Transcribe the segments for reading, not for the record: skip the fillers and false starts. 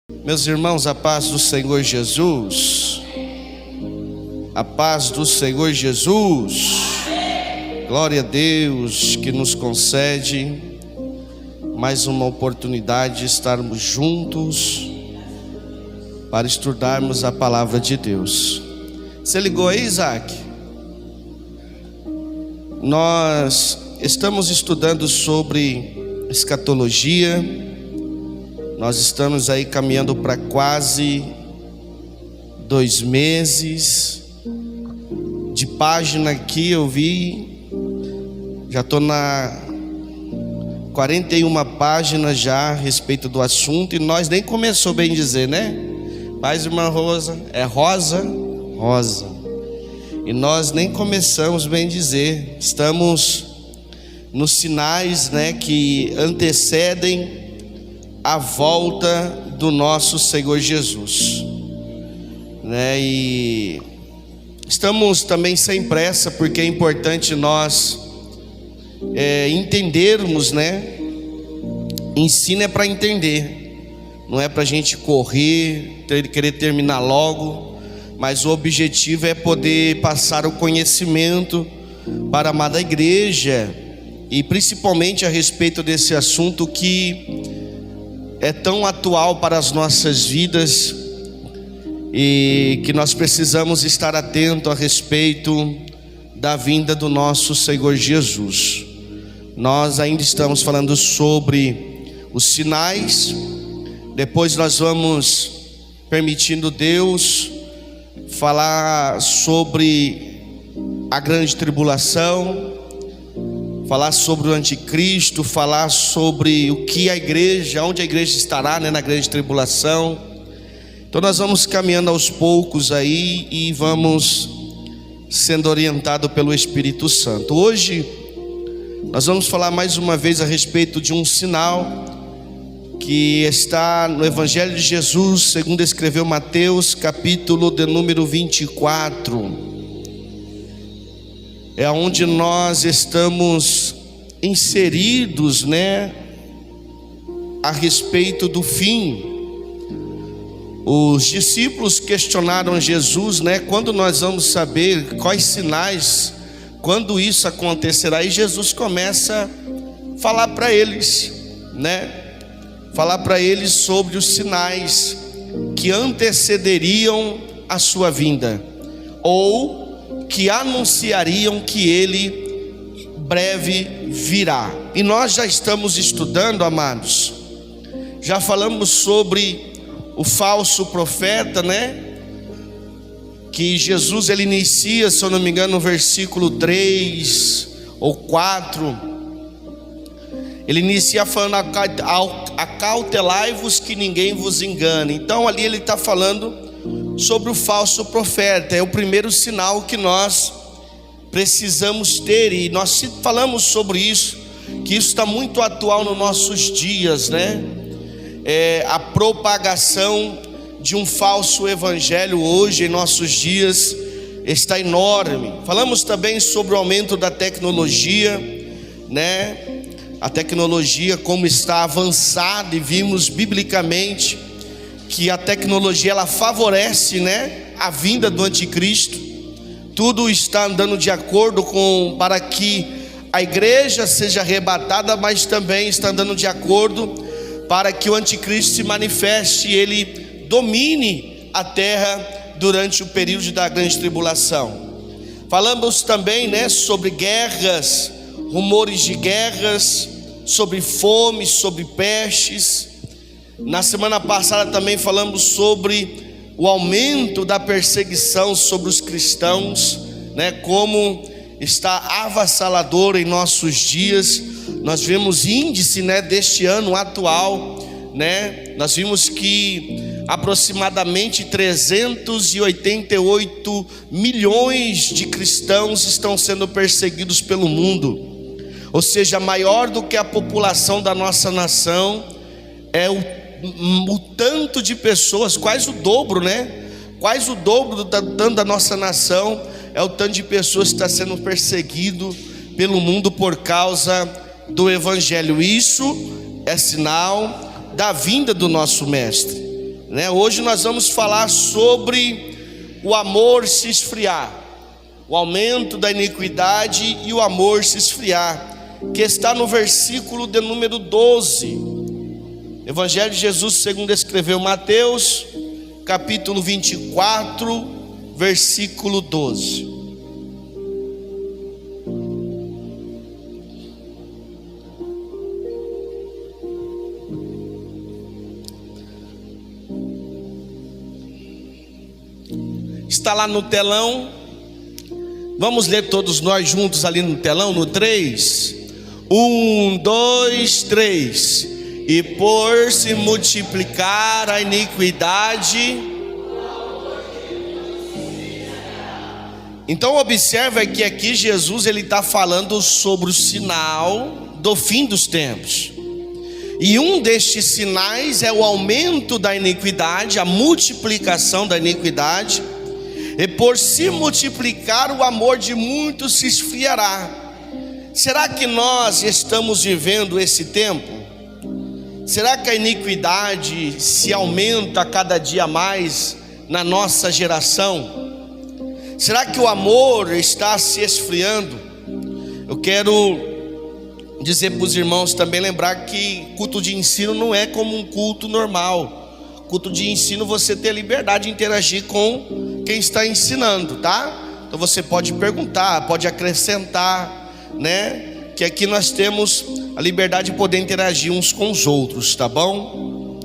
Meus irmãos, a paz do Senhor Jesus, a paz do Senhor Jesus, glória a Deus que nos concede mais uma oportunidade de estarmos juntos para estudarmos a palavra de Deus. Você ligou aí, Isaac? Nós estamos estudando sobre escatologia. Nós estamos aí caminhando para quase 2 meses de página aqui. Eu vi, já estou na 41 páginas já a respeito do assunto, e nós nem começou bem dizer, né? Paz, irmã Rosa, é Rosa, e nós nem começamos bem dizer. Estamos nos sinais, né, que antecedem a volta do nosso Senhor Jesus, né? E estamos também sem pressa, porque é importante nós entendermos, né? Ensino é para entender, não é para a gente correr, querer terminar logo, mas o objetivo é poder passar o conhecimento para a amada igreja, e principalmente a respeito desse assunto que é tão atual para as nossas vidas, e que nós precisamos estar atentos a respeito da vinda do nosso Senhor Jesus. Nós ainda estamos falando sobre os sinais. Depois nós vamos, permitindo Deus, falar sobre a grande tribulação, falar sobre o anticristo, falar sobre o que a igreja, onde a igreja estará, né, na grande tribulação. Então nós vamos caminhando aos poucos aí e vamos sendo orientados pelo Espírito Santo. Hoje nós vamos falar mais uma vez a respeito de um sinal que está no Evangelho de Jesus, segundo escreveu Mateus, capítulo de número 24. É onde nós estamos inseridos, né, a respeito do fim. Os discípulos questionaram Jesus, né, quando nós vamos saber quais sinais, quando isso acontecerá, e Jesus começa a falar para eles, né, falar para eles sobre os sinais que antecederiam a sua vinda, ou que anunciariam que ele breve virá. E nós já estamos estudando, amados, já falamos sobre o falso profeta, né? Que Jesus ele inicia, se eu não me engano, no versículo 3 ou 4. Ele inicia falando: acautelai-vos que ninguém vos engane. Então ali ele está falando sobre o falso profeta. É o primeiro sinal que nós precisamos ter, e nós falamos sobre isso, que isso está muito atual nos nossos dias, né? A propagação de um falso evangelho hoje em nossos dias está enorme. Falamos também sobre o aumento da tecnologia, né? A tecnologia como está avançada, e vimos biblicamente que a tecnologia ela favorece, né, a vinda do anticristo. Tudo está andando de acordo para que a igreja seja arrebatada, mas também está andando de acordo para que o anticristo se manifeste e ele domine a terra durante o período da grande tribulação. Falamos também, né, sobre guerras, rumores de guerras, sobre fome, sobre pestes. Na semana passada também falamos sobre o aumento da perseguição sobre os cristãos, né? Como está avassalador em nossos dias. Nós vemos índice, né, deste ano atual, né? Nós vimos que aproximadamente 388 milhões de cristãos estão sendo perseguidos pelo mundo. Ou seja, maior do que a população da nossa nação é o tanto de pessoas, quase o dobro, né? Quase o dobro do tanto da nossa nação é o tanto de pessoas que está sendo perseguido pelo mundo por causa do Evangelho. Isso é sinal da vinda do nosso Mestre. né? Hoje nós vamos falar sobre o amor se esfriar, o aumento da iniquidade e o amor se esfriar, que está no versículo de número 12. Evangelho de Jesus segundo escreveu Mateus, capítulo 24, versículo 12. Está lá no telão. Vamos ler todos nós juntos ali no telão, no 3. 1, 2, 3. E por se multiplicar a iniquidade. Então observa que aqui Jesus ele está falando sobre o sinal do fim dos tempos. E um destes sinais é o aumento da iniquidade, a multiplicação da iniquidade. E por se multiplicar o amor de muitos se esfriará. Será que nós estamos vivendo esse tempo? Será que a iniquidade se aumenta a cada dia mais na nossa geração? Será que o amor está se esfriando? Eu quero dizer para os irmãos também, lembrar que culto de ensino não é como um culto normal. Culto de ensino você tem a liberdade de interagir com quem está ensinando, tá? Então você pode perguntar, pode acrescentar, né? Que aqui nós temos a liberdade de poder interagir uns com os outros, tá bom?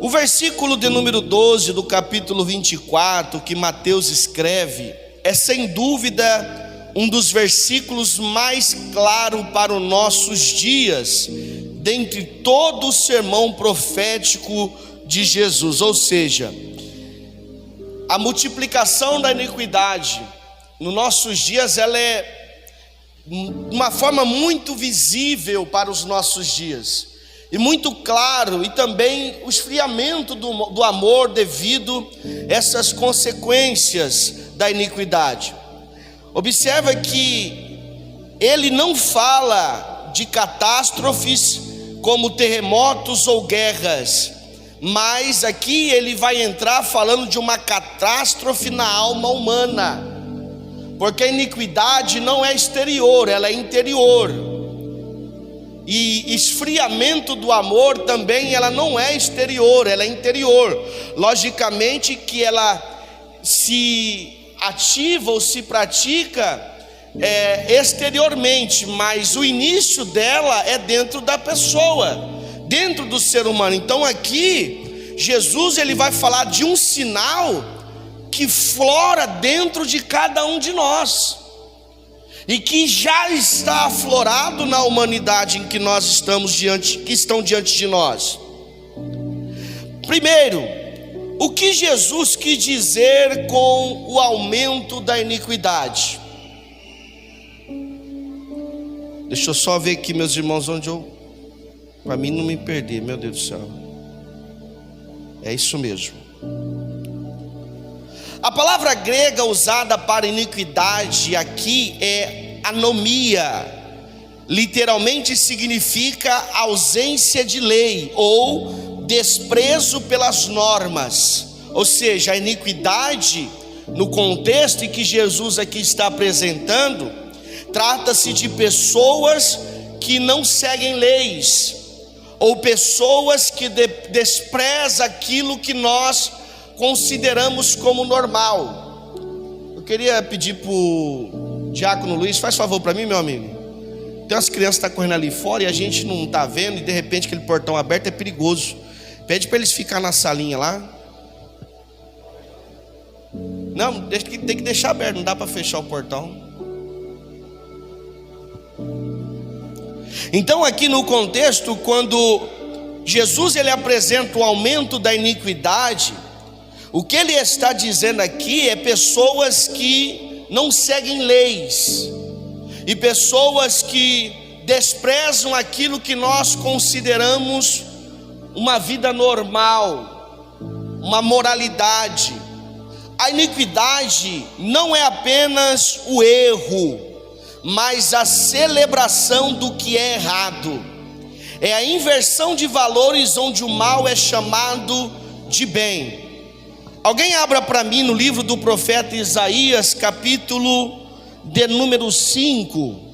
O versículo de número 12 do capítulo 24 que Mateus escreve é sem dúvida um dos versículos mais claros para os nossos dias, dentre todo o sermão profético de Jesus. Ou seja, a multiplicação da iniquidade nos nossos dias, ela é uma forma muito visível para os nossos dias, e muito claro, e também o esfriamento do amor devido a essas consequências da iniquidade. Observa que ele não fala de catástrofes como terremotos ou guerras, mas aqui ele vai entrar falando de uma catástrofe na alma humana, porque a iniquidade não é exterior, ela é interior. E esfriamento do amor também, ela não é exterior, ela é interior. Logicamente que ela se ativa ou se pratica exteriormente, mas o início dela é dentro da pessoa, dentro do ser humano. Então aqui Jesus ele vai falar de um sinal que flora dentro de cada um de nós, e que já está aflorado na humanidade em que nós estamos diante, que estão diante de nós. Primeiro, o que Jesus quis dizer com o aumento da iniquidade? Deixa eu só ver aqui, meus irmãos, onde para mim não me perder, meu Deus do céu. É isso mesmo. A palavra grega usada para iniquidade aqui é anomia. Literalmente significa ausência de lei ou desprezo pelas normas. Ou seja, a iniquidade, no contexto em que Jesus aqui está apresentando, trata-se de pessoas que não seguem leis, ou pessoas que desprezam aquilo que nós consideramos como normal. Eu queria pedir para o Diácono Luiz, faz favor para mim, meu amigo. Tem umas crianças que estão correndo ali fora e a gente não está vendo, e de repente aquele portão aberto é perigoso. Pede para eles ficar na salinha lá. Não, tem que deixar aberto, não dá para fechar o portão. Então aqui no contexto, quando Jesus ele apresenta o aumento da iniquidade, o que ele está dizendo aqui é pessoas que não seguem leis, e pessoas que desprezam aquilo que nós consideramos uma vida normal, uma moralidade. A iniquidade não é apenas o erro, mas a celebração do que é errado. É a inversão de valores onde o mal é chamado de bem. Alguém abra para mim no livro do profeta Isaías, capítulo de número 5,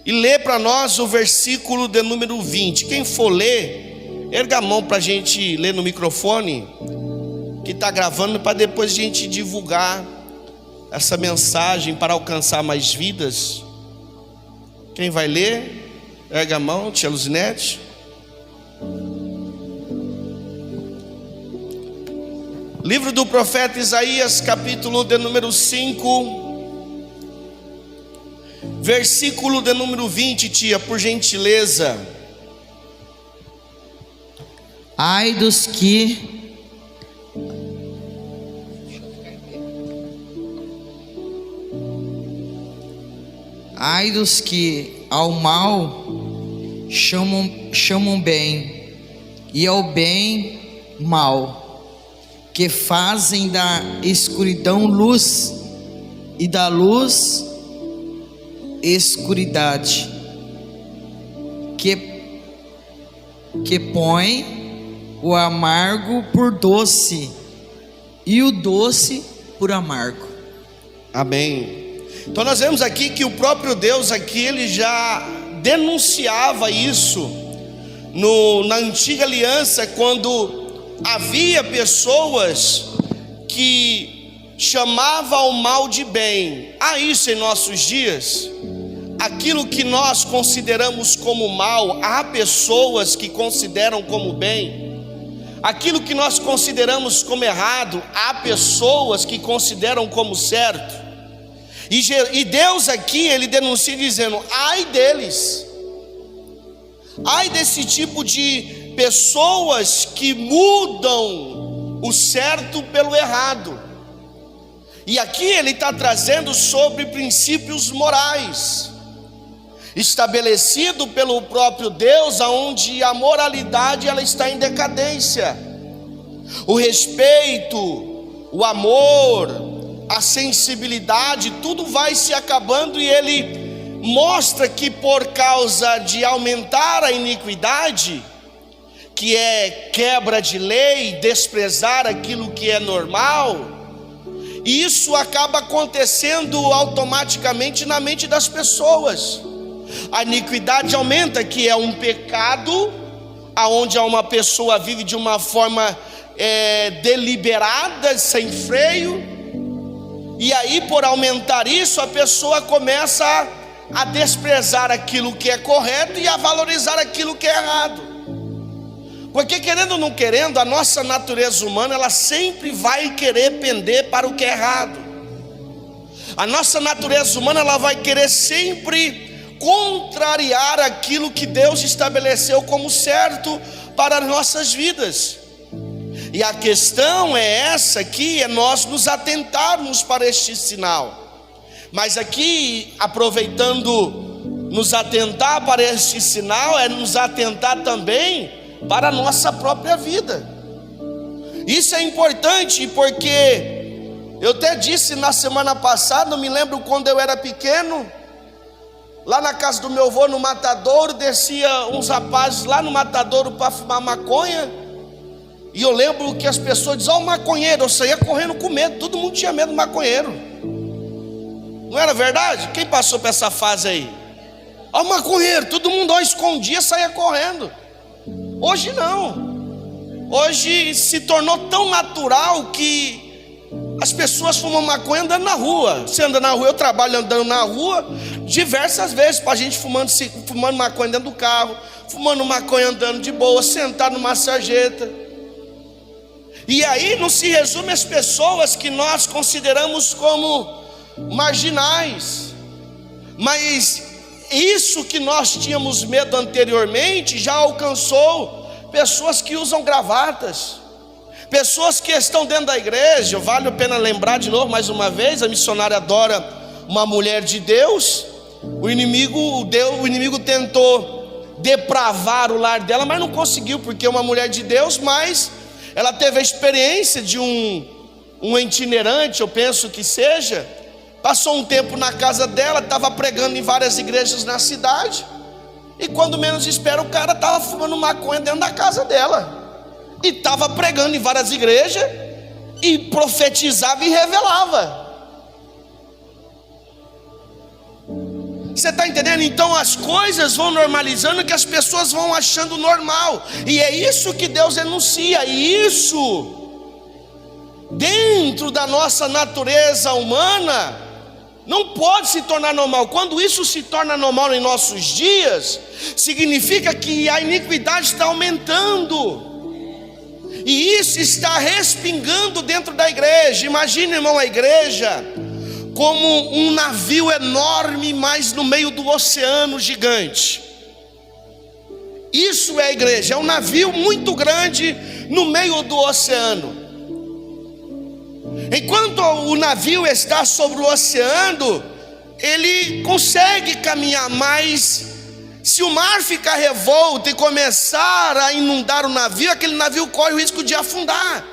e lê para nós o versículo de número 20. Quem for ler, erga a mão para a gente ler no microfone que está gravando, para depois a gente divulgar essa mensagem para alcançar mais vidas. Quem vai ler? Erga a mão, tia Luzinete. Livro do profeta Isaías, capítulo de número 5, versículo de número 20, tia, por gentileza. Ai dos que ao mal chamam bem, e ao bem mal, que fazem da escuridão luz, e da luz escuridade, que põe o amargo por doce, e o doce por amargo. Amém. Então nós vemos aqui que o próprio Deus aqui, ele já denunciava isso na antiga aliança, quando havia pessoas que chamavam o mal de bem. Há isso em nossos dias. Aquilo que nós consideramos como mal, há pessoas que consideram como bem. Aquilo que nós consideramos como errado, há pessoas que consideram como certo. E Deus aqui, ele denuncia dizendo: ai deles, ai desse tipo de pessoas que mudam o certo pelo errado. E aqui ele está trazendo sobre princípios morais, estabelecido pelo próprio Deus, aonde a moralidade ela está em decadência. O respeito, o amor, a sensibilidade, tudo vai se acabando, e ele mostra que por causa de aumentar a iniquidade, que é quebra de lei, desprezar aquilo que é normal, e isso acaba acontecendo automaticamente na mente das pessoas. A iniquidade aumenta, que é um pecado, aonde uma pessoa vive de uma forma deliberada, sem freio, e aí por aumentar isso, a pessoa começa a desprezar aquilo que é correto e a valorizar aquilo que é errado. Porque querendo ou não querendo, a nossa natureza humana, ela sempre vai querer pender para o que é errado. A nossa natureza humana, ela vai querer sempre contrariar aquilo que Deus estabeleceu como certo para as nossas vidas. E a questão é essa aqui, é nós nos atentarmos para este sinal. Mas aqui, aproveitando nos atentar para este sinal, é nos atentar também para a nossa própria vida. Isso é importante, porque eu até disse na semana passada, não me lembro quando eu era pequeno, lá na casa do meu avô no Matadouro, descia uns rapazes lá no Matadouro para fumar maconha, e eu lembro que as pessoas diziam: ó, o maconheiro. Eu saía correndo com medo, todo mundo tinha medo do maconheiro. Não era verdade? Quem passou por essa fase aí? Ó, o maconheiro, todo mundo escondia, saía correndo. Hoje não. Hoje se tornou tão natural que as pessoas fumam maconha andando na rua. Você anda na rua, eu trabalho andando na rua diversas vezes, para a gente fumando maconha dentro do carro, fumando maconha andando de boa, sentado numa sarjeta. E aí não se resume as pessoas que nós consideramos como marginais, mas isso que nós tínhamos medo anteriormente já alcançou pessoas que usam gravatas, pessoas que estão dentro da igreja. Vale a pena lembrar de novo mais uma vez: a missionária adora uma mulher de Deus. O inimigo tentou depravar o lar dela, mas não conseguiu, porque é uma mulher de Deus. Mas ela teve a experiência de um itinerante, eu penso que seja, passou um tempo na casa dela, estava pregando em várias igrejas na cidade, e quando menos espera, o cara estava fumando maconha dentro da casa dela. e estava pregando em várias igrejas, e profetizava e revelava. Você está entendendo? Então as coisas vão normalizando, que as pessoas vão achando normal, e é isso que Deus enuncia. E isso, dentro da nossa natureza humana, não pode se tornar normal. Quando isso se torna normal em nossos dias, significa que a iniquidade está aumentando, e isso está respingando dentro da igreja. Imagine, irmão, a igreja como um navio enorme, mas no meio do oceano gigante. Isso é a igreja, é um navio muito grande no meio do oceano. Enquanto o navio está sobre o oceano, ele consegue caminhar, mas se o mar ficar revolto e começar a inundar o navio, aquele navio corre o risco de afundar.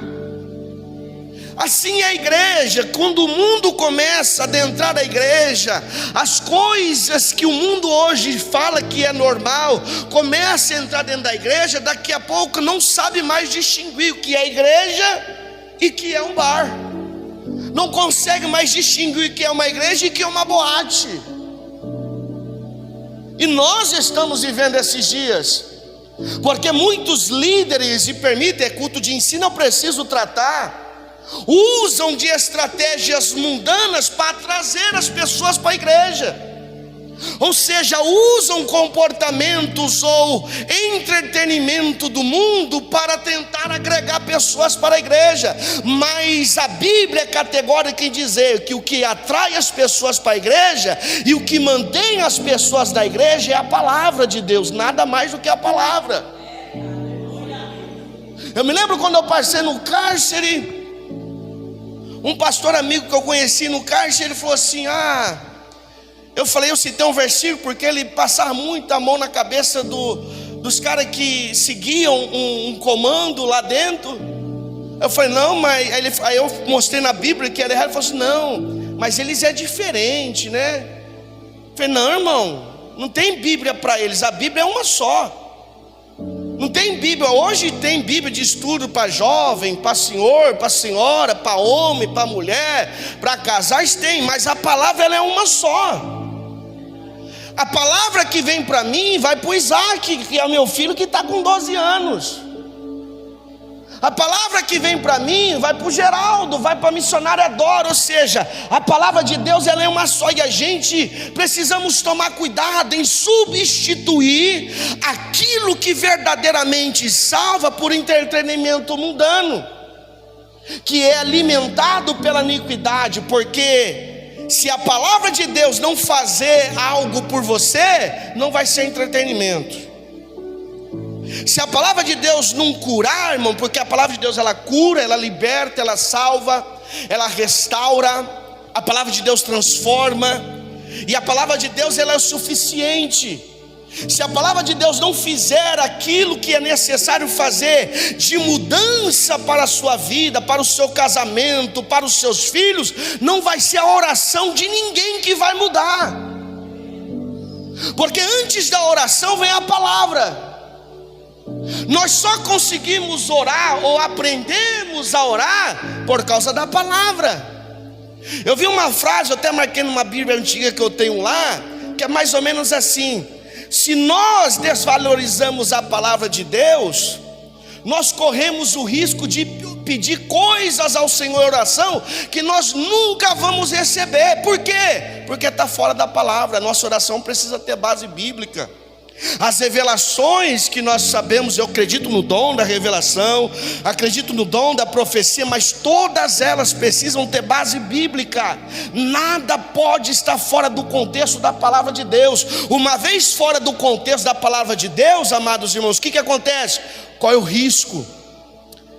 Assim é a igreja. Quando o mundo começa a adentrar a igreja, as coisas que o mundo hoje fala que é normal, começa a entrar dentro da igreja, daqui a pouco não sabe mais distinguir o que é igreja e o que é um bar. Não consegue mais distinguir o que é uma igreja e o que é uma boate. E nós estamos vivendo esses dias, porque muitos líderes, e permitem, é culto de ensino, eu preciso tratar, usam de estratégias mundanas para trazer as pessoas para a igreja. Ou seja, usam comportamentos ou entretenimento do mundo para tentar agregar pessoas para a igreja. Mas a Bíblia é categórica em dizer que o que atrai as pessoas para a igreja e o que mantém as pessoas da igreja é a palavra de Deus, nada mais do que a palavra. Eu me lembro quando eu passei no cárcere, um pastor amigo que eu conheci no cárcere, ele falou assim: eu falei, eu citei um versículo porque ele passava muito a mão na cabeça dos caras que seguiam um comando lá dentro. Eu falei, não, mas aí eu mostrei na Bíblia que era errado. Ele falou assim, não, mas eles é diferente, né? Eu falei, não, irmão, não tem Bíblia para eles, a Bíblia é uma só. Não tem Bíblia, hoje tem Bíblia de estudo para jovem, para senhor, para senhora, para homem, para mulher, para casais tem, mas a palavra ela é uma só. A palavra que vem para mim vai para o Isaac, que é o meu filho que está com 12 anos. A palavra que vem para mim vai para o Geraldo, vai para a missionária Dora. Ou seja, a palavra de Deus ela é uma só, e a gente precisamos tomar cuidado em substituir aquilo que verdadeiramente salva por entretenimento mundano, que é alimentado pela iniquidade. Porque se a palavra de Deus não fazer algo por você, não vai ser entretenimento. Se a palavra de Deus não curar, irmão, porque a palavra de Deus ela cura, ela liberta, ela salva, ela restaura, a palavra de Deus transforma, e a palavra de Deus ela é o suficiente. Se a palavra de Deus não fizer aquilo que é necessário fazer de mudança para a sua vida, para o seu casamento, para os seus filhos, não vai ser a oração de ninguém que vai mudar, porque antes da oração vem a palavra. Nós só conseguimos orar ou aprendemos a orar por causa da palavra. Eu vi uma frase, eu até marquei numa Bíblia antiga que eu tenho lá, que é mais ou menos assim: se nós desvalorizamos a palavra de Deus, nós corremos o risco de pedir coisas ao Senhor em oração que nós nunca vamos receber. Por quê? Porque está fora da palavra. A nossa oração precisa ter base bíblica. As revelações que nós sabemos, eu acredito no dom da revelação, acredito no dom da profecia, mas todas elas precisam ter base bíblica. Nada pode estar fora do contexto da palavra de Deus. Uma vez fora do contexto da palavra de Deus, amados irmãos, o que acontece? Qual é o risco?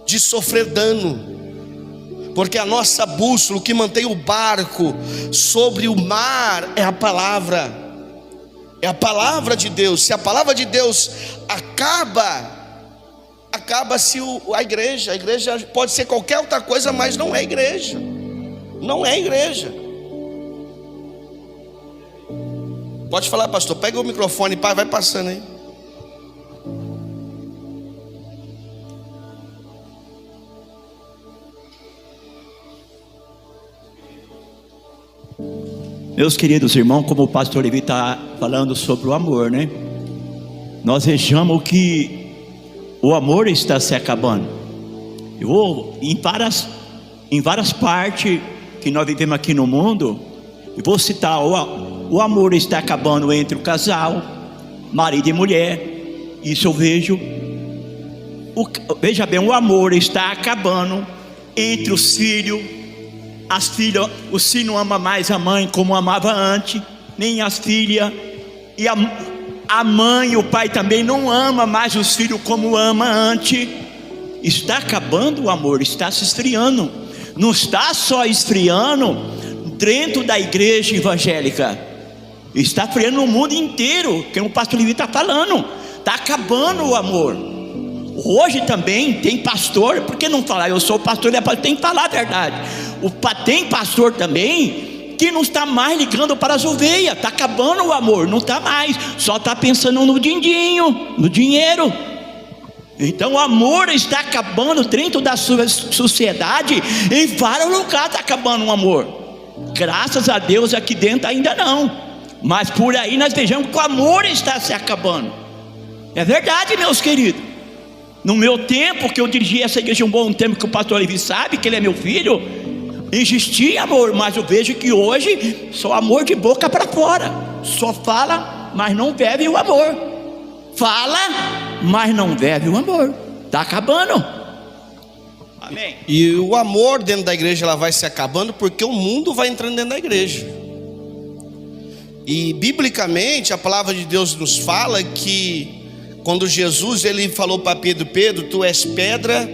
De sofrer dano. Porque a nossa bússola, o que mantém o barco sobre o mar é a palavra. É a palavra de Deus. Se a palavra de Deus acaba-se a igreja. A igreja pode ser qualquer outra coisa, mas não é igreja. Não é igreja. Pode falar, pastor. Pega o microfone, pai, vai passando aí. Meus queridos irmãos, como o pastor Levi está falando sobre o amor, né? Nós vejamos que o amor está se acabando. Eu vou em várias partes que nós vivemos aqui no mundo, eu vou citar: o amor está acabando entre o casal, marido e mulher. Isso eu vejo. Veja bem, o amor está acabando entre os filhos. As filhas, os filhos não amam mais a mãe como amava antes, nem as filhas. E a mãe e o pai também não ama mais os filhos como ama antes. Está acabando o amor, está se esfriando. Não está só esfriando dentro da igreja evangélica, está esfriando no mundo inteiro, que o pastor Levi está falando. Está acabando o amor. Hoje também tem pastor, por que não falar? Eu sou pastor, tem que falar a verdade. Tem pastor também que não está mais ligando para as ovelhas. Está acabando o amor, não está mais, só está pensando no din-dinho, no dinheiro. Então o amor está acabando dentro da sua sociedade. Em vários lugares está acabando o amor. Graças a Deus aqui dentro ainda não, mas por aí nós vejamos que o amor está se acabando. É verdade, meus queridos. No meu tempo, que eu dirigi essa igreja um bom tempo, que o pastor Levi sabe que ele é meu filho, existia amor, mas eu vejo que hoje só amor de boca para fora. Só fala, mas não bebe o amor. Fala, mas não bebe o amor. Está acabando. Amém. E o amor dentro da igreja, ela vai se acabando porque o mundo vai entrando dentro da igreja. E biblicamente a palavra de Deus nos fala que quando Jesus ele falou para Pedro: Pedro, tu és pedra,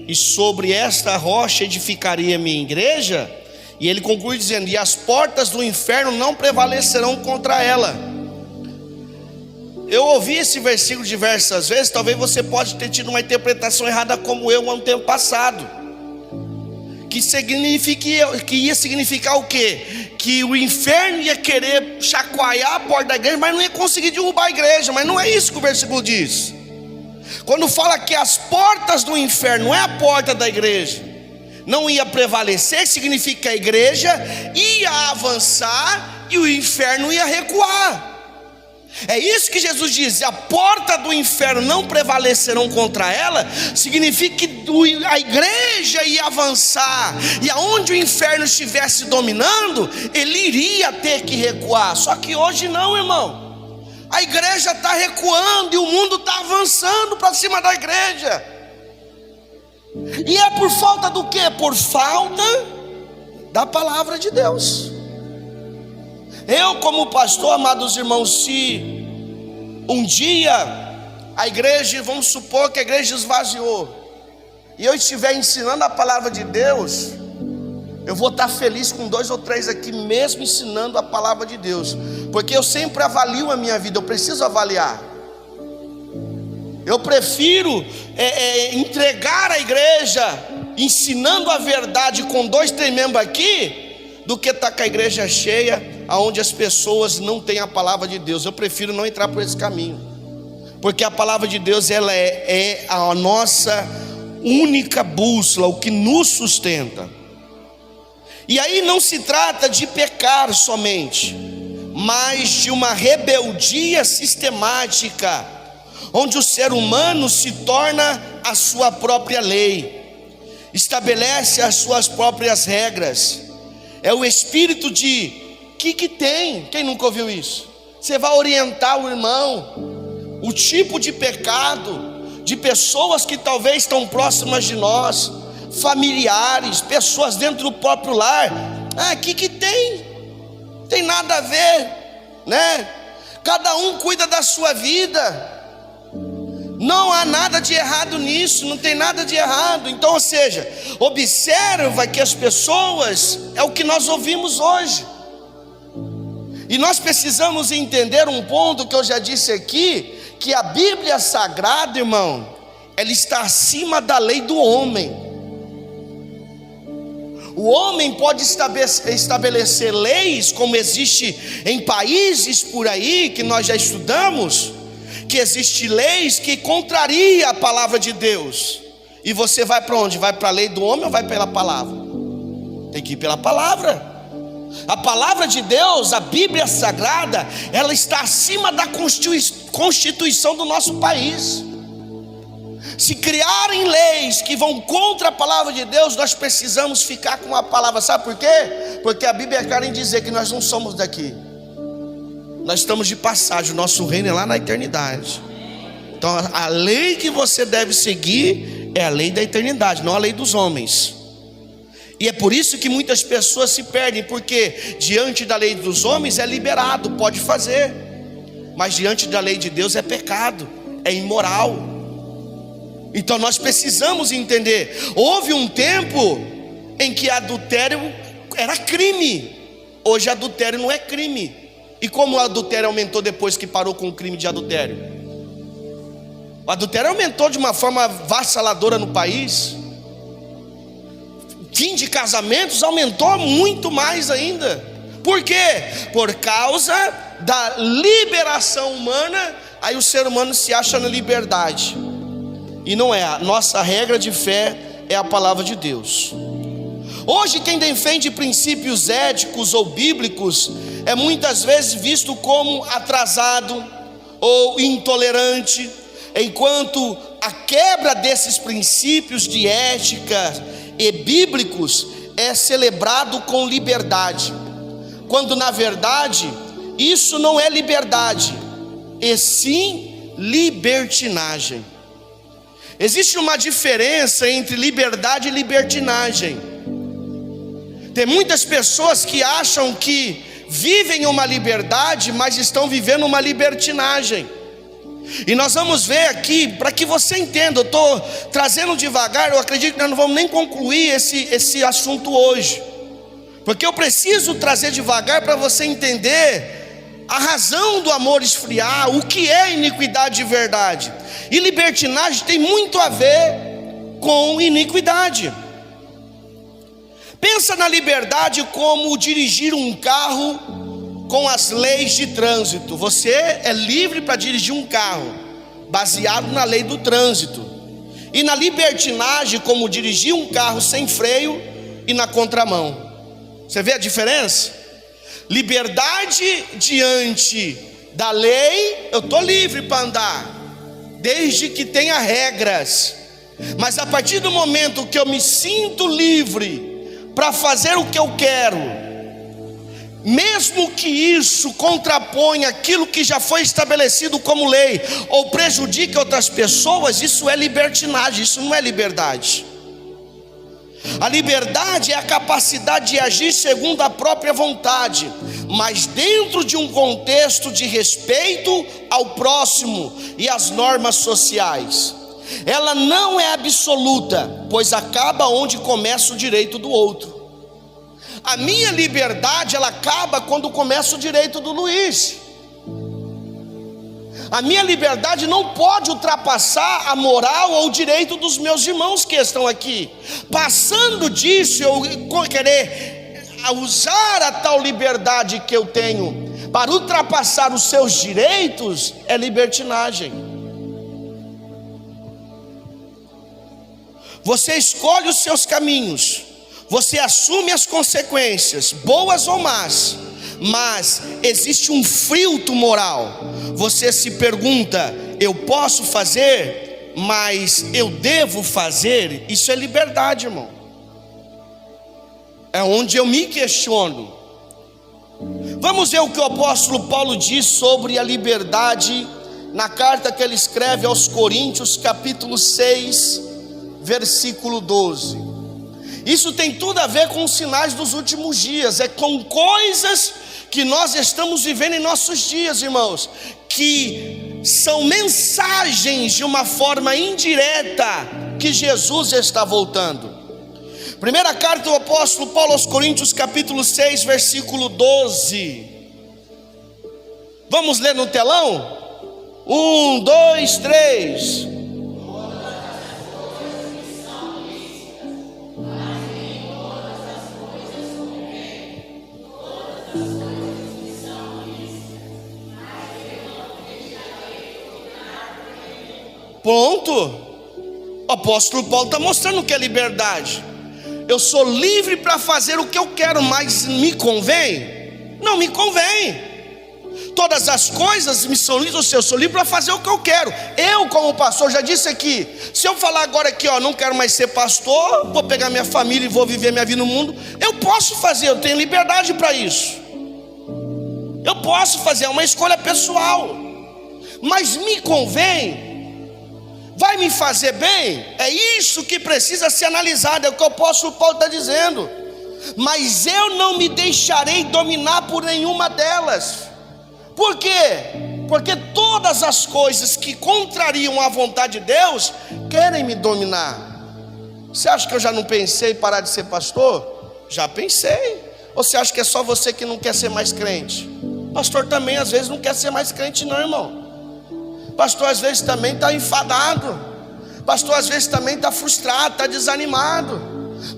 e sobre esta rocha edificaria a minha igreja. E ele conclui dizendo: e as portas do inferno não prevalecerão contra ela. Eu ouvi esse versículo diversas vezes. Talvez você pode ter tido uma interpretação errada como eu há um tempo passado, que ia significar o quê? Que o inferno ia querer chacoalhar a porta da igreja, mas não ia conseguir derrubar a igreja. Mas não é isso que o versículo diz. Quando fala que as portas do inferno, não é a porta da igreja, não ia prevalecer, significa que a igreja ia avançar e o inferno ia recuar. É isso que Jesus diz: a porta do inferno não prevalecerão contra ela. Significa que a igreja ia avançar, e aonde o inferno estivesse dominando, ele iria ter que recuar. Só que hoje não, irmão. A igreja está recuando e o mundo está avançando para cima da igreja. E é por falta do quê? Por falta da palavra de Deus. Eu, como pastor, amados irmãos, se um dia a igreja, vamos supor que a igreja esvaziou, e eu estiver ensinando a palavra de Deus, eu vou estar feliz com 2 ou 3 aqui, mesmo ensinando a palavra de Deus, porque eu sempre avalio a minha vida, eu preciso avaliar. Eu prefiro entregar a igreja ensinando a verdade com 2, 3 membros aqui, do que estar com a igreja cheia, aonde as pessoas não têm a palavra de Deus. Eu prefiro não entrar por esse caminho, porque a palavra de Deus, ela é a nossa única bússola, o que nos sustenta. E aí não se trata de pecar somente, mas de uma rebeldia sistemática, onde o ser humano se torna a sua própria lei, estabelece as suas próprias regras. É o espírito de que tem. Quem nunca ouviu isso? Você vai orientar o irmão, o tipo de pecado de pessoas que talvez estão próximas de nós, familiares, pessoas dentro do próprio lar. Que tem? Tem nada a ver, né? Cada um cuida da sua vida. Não há nada de errado nisso, não tem nada de errado. Então, ou seja, observa que as pessoas, é o que nós ouvimos hoje. E nós precisamos entender um ponto que eu já disse aqui, que a Bíblia Sagrada, irmão, ela está acima da lei do homem. O homem pode estabelecer leis, como existe em países por aí, que nós já estudamos, que existem leis que contrariam a palavra de Deus. E você vai para onde? Vai para a lei do homem ou vai pela palavra? Tem que ir pela palavra. A palavra de Deus, a Bíblia Sagrada, ela está acima da Constituição do nosso país. Se criarem leis que vão contra a palavra de Deus, nós precisamos ficar com a palavra. Sabe por quê? Porque a Bíblia é clara em dizer que nós não somos daqui, nós estamos de passagem, o nosso reino é lá na eternidade. Então a lei que você deve seguir é a lei da eternidade, não a lei dos homens. E é por isso que muitas pessoas se perdem, porque diante da lei dos homens é liberado, pode fazer, mas diante da lei de Deus é pecado, é imoral. Então nós precisamos entender. Houve um tempo em que adultério era crime, hoje adultério não é crime. E como o adultério aumentou depois que parou com o crime de adultério? O adultério aumentou de uma forma avassaladora no país. Fim de casamentos aumentou muito mais ainda. Por quê? Por causa da liberação humana. Aí o ser humano se acha na liberdade, e não é. A nossa regra de fé é a palavra de Deus. Hoje quem defende princípios éticos ou bíblicos é muitas vezes visto como atrasado ou intolerante, enquanto a quebra desses princípios de ética e bíblicos é celebrado com liberdade, quando na verdade isso não é liberdade, e sim libertinagem. Existe uma diferença entre liberdade e libertinagem. Tem muitas pessoas que acham que vivem uma liberdade, mas estão vivendo uma libertinagem. E nós vamos ver aqui, para que você entenda, eu estou trazendo devagar, eu acredito que nós não vamos nem concluir esse assunto hoje, porque eu preciso trazer devagar para você entender a razão do amor esfriar, o que é iniquidade de verdade. E libertinagem tem muito a ver com iniquidade. Pensa na liberdade como dirigir um carro com as leis de trânsito. Você é livre para dirigir um carro baseado na lei do trânsito. E na libertinagem como dirigir um carro sem freio e na contramão. Você vê a diferença? Liberdade diante da lei, eu estou livre para andar, desde que tenha regras. Mas a partir do momento que eu me sinto livre para fazer o que eu quero, mesmo que isso contraponha aquilo que já foi estabelecido como lei, ou prejudique outras pessoas, isso é libertinagem, isso não é liberdade. A liberdade é a capacidade de agir segundo a própria vontade, mas dentro de um contexto de respeito ao próximo e às normas sociais. Ela não é absoluta, pois acaba onde começa o direito do outro. A minha liberdade, ela acaba quando começa o direito do Luiz. A minha liberdade não pode ultrapassar a moral ou o direito dos meus irmãos que estão aqui. Passando disso, eu querer usar a tal liberdade que eu tenho para ultrapassar os seus direitos, é libertinagem. Você escolhe os seus caminhos, você assume as consequências, boas ou más, mas existe um filtro moral. Você se pergunta: eu posso fazer, mas eu devo fazer? Isso é liberdade, irmão. É onde eu me questiono. Vamos ver o que o apóstolo Paulo diz sobre a liberdade na carta que ele escreve aos Coríntios, capítulo 6, versículo 12. Isso tem tudo a ver com os sinais dos últimos dias, é com coisas que nós estamos vivendo em nossos dias, irmãos, que são mensagens de uma forma indireta que Jesus está voltando. Primeira carta do apóstolo Paulo aos Coríntios, capítulo 6, versículo 12. Vamos ler no telão? 1, 2, 3. Ponto. O apóstolo Paulo está mostrando o que é liberdade. Eu sou livre para fazer o que eu quero, mas me convém? Não me convém. Todas as coisas me são livres, ou seja, eu sou livre para fazer o que eu quero. Eu, como pastor, já disse aqui, se eu falar agora aqui, ó, não quero mais ser pastor, vou pegar minha família e vou viver minha vida no mundo, eu posso fazer, eu tenho liberdade para isso. Eu posso fazer, é uma escolha pessoal. Mas me convém? Vai me fazer bem? É isso que precisa ser analisado, é o que o apóstolo Paulo está dizendo. Mas eu não me deixarei dominar por nenhuma delas. Por quê? Porque todas as coisas que contrariam a vontade de Deus querem me dominar. Você acha que eu já não pensei em parar de ser pastor? Já pensei. Ou você acha que é só você que não quer ser mais crente? Pastor também às vezes não quer ser mais crente não, irmão. Pastor às vezes também está enfadado. Pastor às vezes também está frustrado, está desanimado.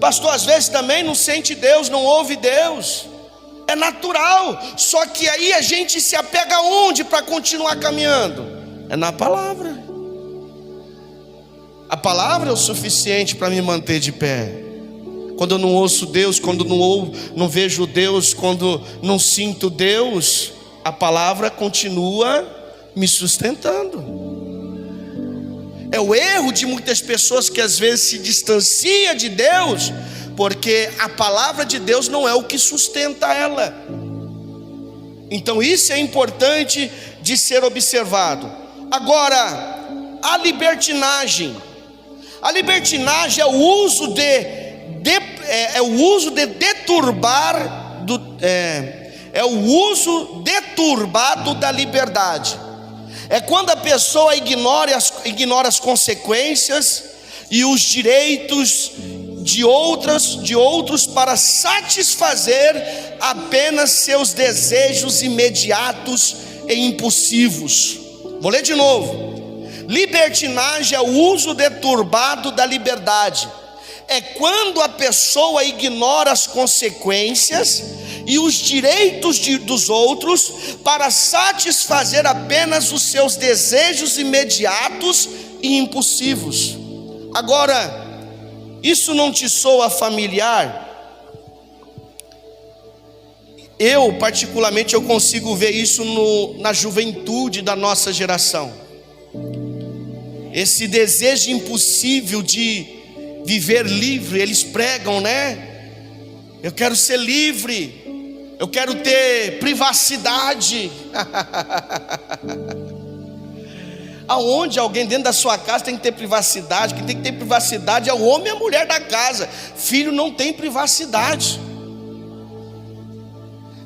Pastor às vezes também não sente Deus, não ouve Deus. É natural. Só que aí a gente se apega aonde para continuar caminhando? É na palavra. A palavra é o suficiente para me manter de pé. Quando eu não ouço Deus, quando não vejo Deus, quando não sinto Deus, a palavra continua me sustentando. É o erro de muitas pessoas que às vezes se distancia de Deus, porque a palavra de Deus não é o que sustenta ela. Então isso é importante de ser observado. Agora, a libertinagem. A libertinagem é o uso o uso deturbado da liberdade. É quando a pessoa ignora as consequências e os direitos de outros para satisfazer apenas seus desejos imediatos e impulsivos. Vou ler de novo. Libertinagem é o uso deturbado da liberdade. É quando a pessoa ignora as consequências e os direitos dos outros para satisfazer apenas os seus desejos imediatos e impulsivos. Agora, isso não te soa familiar? Eu, particularmente, eu consigo ver isso na juventude da nossa geração. Esse desejo impossível de viver livre, eles pregam, né? Eu quero ser livre, eu quero ter privacidade. Aonde alguém dentro da sua casa tem que ter privacidade? Quem tem que ter privacidade é o homem e a mulher da casa. Filho não tem privacidade.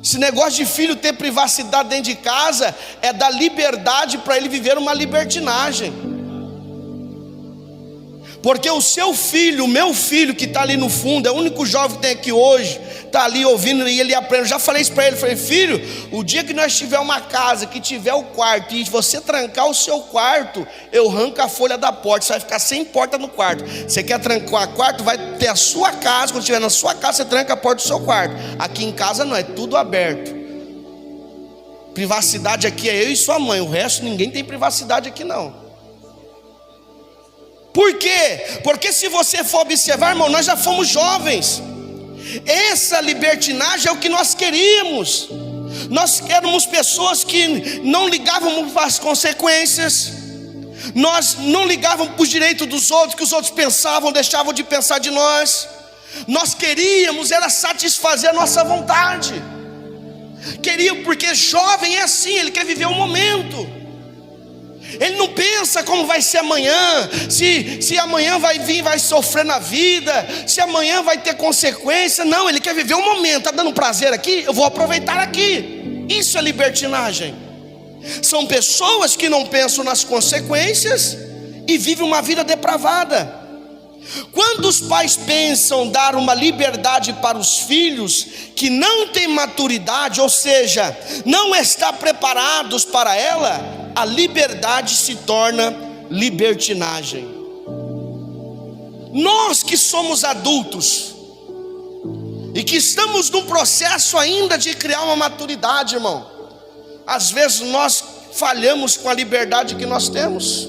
Esse negócio de filho ter privacidade dentro de casa é dar liberdade para ele viver uma libertinagem. Porque o seu filho, o meu filho que está ali no fundo, é o único jovem que tem aqui hoje, está ali ouvindo e ele aprende. Eu já falei isso para ele, falei: filho, o dia que nós tiver uma casa, que tiver o quarto, e você trancar o seu quarto, eu arranco a folha da porta, você vai ficar sem porta no quarto. Você quer trancar o quarto, vai ter a sua casa, quando estiver na sua casa, você tranca a porta do seu quarto. Aqui em casa não, é tudo aberto. Privacidade aqui é eu e sua mãe, o resto ninguém tem privacidade aqui não. Por quê? Porque se você for observar, irmão, nós já fomos jovens. Essa libertinagem é o que nós queríamos. Nós éramos pessoas que não ligavam para as consequências. Nós não ligávamos para os direitos dos outros, que os outros pensavam, deixavam de pensar de nós. Nós queríamos era satisfazer a nossa vontade. Queríamos, porque jovem é assim, ele quer viver o momento. Ele não pensa como vai ser amanhã, se amanhã vai vir, vai sofrer na vida, se amanhã vai ter consequência. Não, ele quer viver o momento. Está dando prazer aqui? Eu vou aproveitar aqui. Isso é libertinagem. São pessoas que não pensam nas consequências e vivem uma vida depravada. Quando os pais pensam dar uma liberdade para os filhos que não têm maturidade, ou seja, não estão preparados para ela, a liberdade se torna libertinagem. Nós que somos adultos e que estamos num processo ainda de criar uma maturidade, irmão, às vezes nós falhamos com a liberdade que nós temos.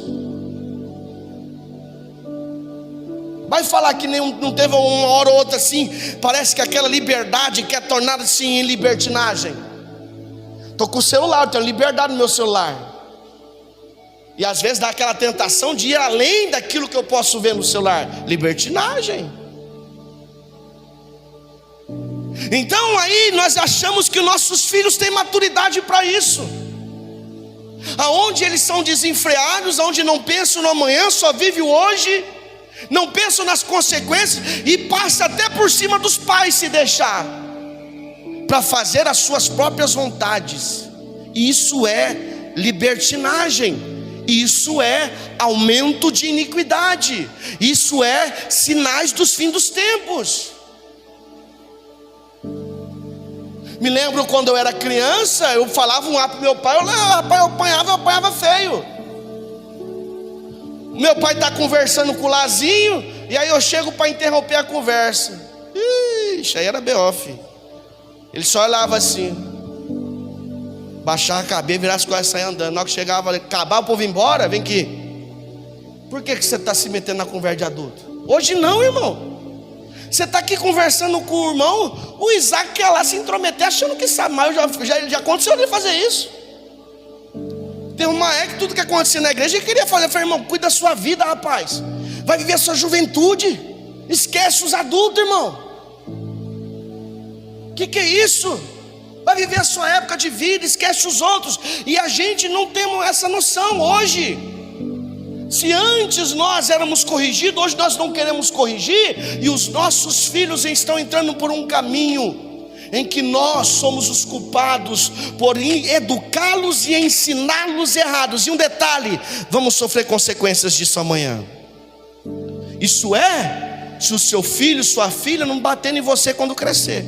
Vai falar que não teve uma hora ou outra assim, parece que aquela liberdade quer tornar assim em libertinagem. Estou com o celular, tenho liberdade no meu celular. E às vezes dá aquela tentação de ir além daquilo que eu posso ver no celular. Libertinagem. Então aí nós achamos que nossos filhos têm maturidade para isso. Aonde eles são desenfreados, aonde não pensam no amanhã, só vive o hoje, não pensam nas consequências e passa até por cima dos pais se deixar, para fazer as suas próprias vontades. Isso é libertinagem. Isso é aumento de iniquidade. Isso é sinais dos fins dos tempos. Me lembro quando eu era criança, eu falava um para meu pai, eu apanhava feio. Meu pai está conversando com o Lazinho, e aí eu chego para interromper a conversa. Ixi, aí era B.O.F. Ele só olhava assim, baixava a cabeça, virava as costas e saia andando. Na hora que chegava, acabava, o povo ia embora, vem aqui. Por que você está se metendo na conversa de adulto? Hoje não, irmão. Você está aqui conversando com o irmão, o Isaac quer lá se intrometer achando que sabe, mas já aconteceu de fazer isso. Tem uma que tudo que acontecia na igreja ele queria fazer. Eu falei, irmão, cuida da sua vida, rapaz. Vai viver a sua juventude. Esquece os adultos, irmão. Que é isso? Vai viver a sua época de vida, esquece os outros. E a gente não tem essa noção hoje. Se antes nós éramos corrigidos, hoje nós não queremos corrigir. E os nossos filhos estão entrando por um caminho em que nós somos os culpados por educá-los e ensiná-los errados. E um detalhe, vamos sofrer consequências disso amanhã. Isso é, se o seu filho, sua filha não bater em você quando crescer.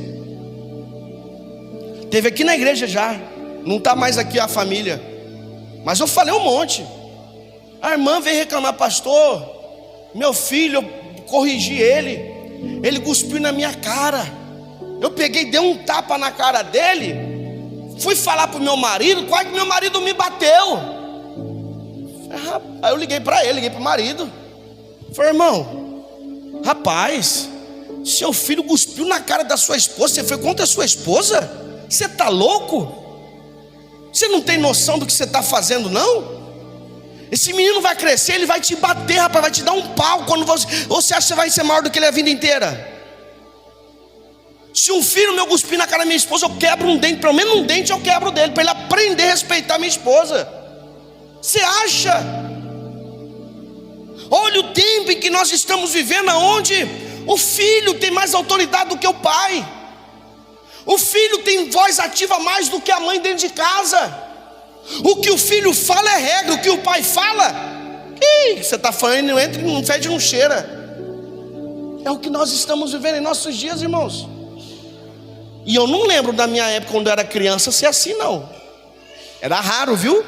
Teve aqui na igreja já, não está mais aqui a família, mas eu falei um monte. A irmã veio reclamar, pastor, meu filho, eu corrigi ele cuspiu na minha cara. Eu peguei, dei um tapa na cara dele, fui falar para o meu marido, quase que meu marido me bateu. Aí eu liguei para ele, liguei para o marido. Falei, irmão, rapaz, seu filho cuspiu na cara da sua esposa, você foi contra a sua esposa? Você está louco? Você não tem noção do que você está fazendo, não? Esse menino vai crescer, ele vai te bater, rapaz, vai te dar um pau quando você acha que você vai ser maior do que ele a vida inteira. Se um filho meu cuspir na cara da minha esposa, eu quebro um dente, pelo menos um dente eu quebro dele, para ele aprender a respeitar minha esposa. Você acha? Olha o tempo em que nós estamos vivendo, onde o filho tem mais autoridade do que o pai. O filho tem voz ativa mais do que a mãe dentro de casa. O que o filho fala é regra, o que o pai fala, você está falando, não entra, não fede, não cheira. É o que nós estamos vivendo em nossos dias, irmãos. E eu não lembro da minha época, quando eu era criança, ser assim não. Era raro, viu?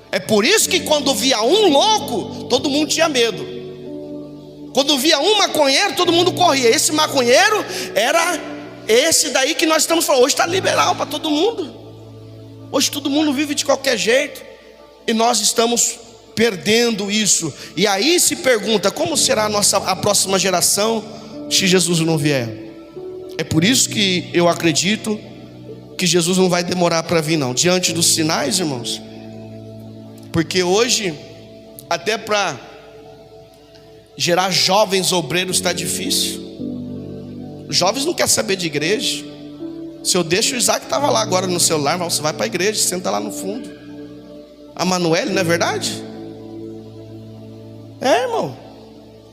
É por isso que quando via um louco, todo mundo tinha medo. Quando via um maconheiro, todo mundo corria. Esse maconheiro era esse daí que nós estamos falando. Hoje está liberal para todo mundo. Hoje todo mundo vive de qualquer jeito. E nós estamos perdendo isso. E aí se pergunta, como será a próxima geração se Jesus não vier? É por isso que eu acredito que Jesus não vai demorar para vir não. Diante dos sinais, irmãos. Porque hoje, até para gerar jovens obreiros está difícil. Os jovens não querem saber de igreja. Se eu deixo, o Isaac estava lá agora no celular, você vai para a igreja, senta lá no fundo. A Manuele, não é verdade? É, irmão.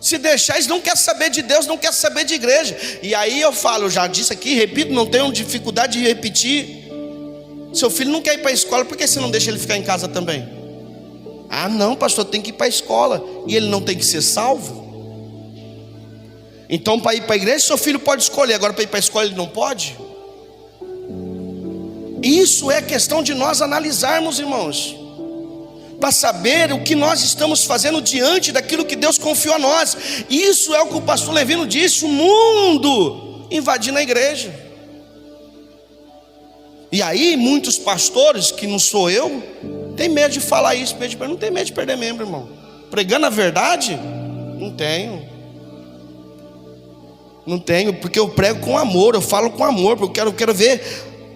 Se deixar, eles não querem saber de Deus, não querem saber de igreja. E aí eu falo, eu já disse aqui, repito, não tenho dificuldade de repetir. Seu filho não quer ir para a escola, por que você não deixa ele ficar em casa também? Ah não, pastor, tem que ir para a escola. E ele não tem que ser salvo? Então para ir para a igreja, seu filho pode escolher. Agora para ir para a escola ele não pode? Isso é questão de nós analisarmos, irmãos, para saber o que nós estamos fazendo diante daquilo que Deus confiou a nós. Isso é o que o pastor Levino disse, o mundo invadindo a igreja. E aí muitos pastores, que não sou eu, tem medo de falar isso, não tem medo de perder membro, irmão. Pregando a verdade, não tenho. Não tenho, porque eu prego com amor, eu falo com amor, porque eu quero ver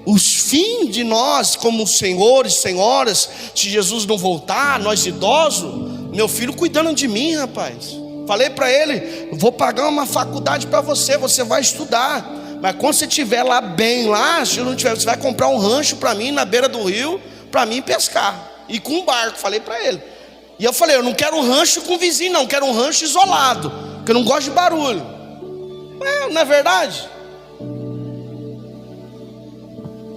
os fins de nós como senhores, senhoras. Se Jesus não voltar, nós idosos, meu filho cuidando de mim, rapaz. Falei para ele, vou pagar uma faculdade para você, você vai estudar, mas quando você estiver lá bem, lá, se não tiver, você vai comprar um rancho para mim na beira do rio, para mim pescar, e com um barco. Falei para ele. E eu falei, eu não quero um rancho com vizinho não, quero um rancho isolado, porque eu não gosto de barulho. Não é verdade?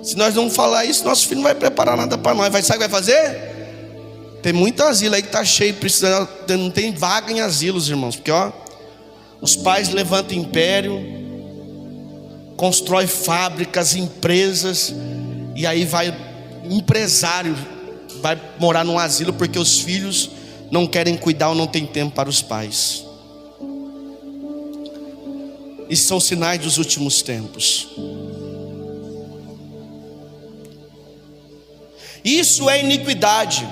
Se nós não falar isso, nosso filho não vai preparar nada para nós. Sabe o que vai fazer? Tem muito asilo aí que está cheio, precisando, não tem vaga em asilos, irmãos. Porque os pais levantam império, constrói fábricas, empresas, e aí vai empresário, vai morar num asilo porque os filhos não querem cuidar ou não tem tempo para os pais. Isso são sinais dos últimos tempos. Isso é iniquidade.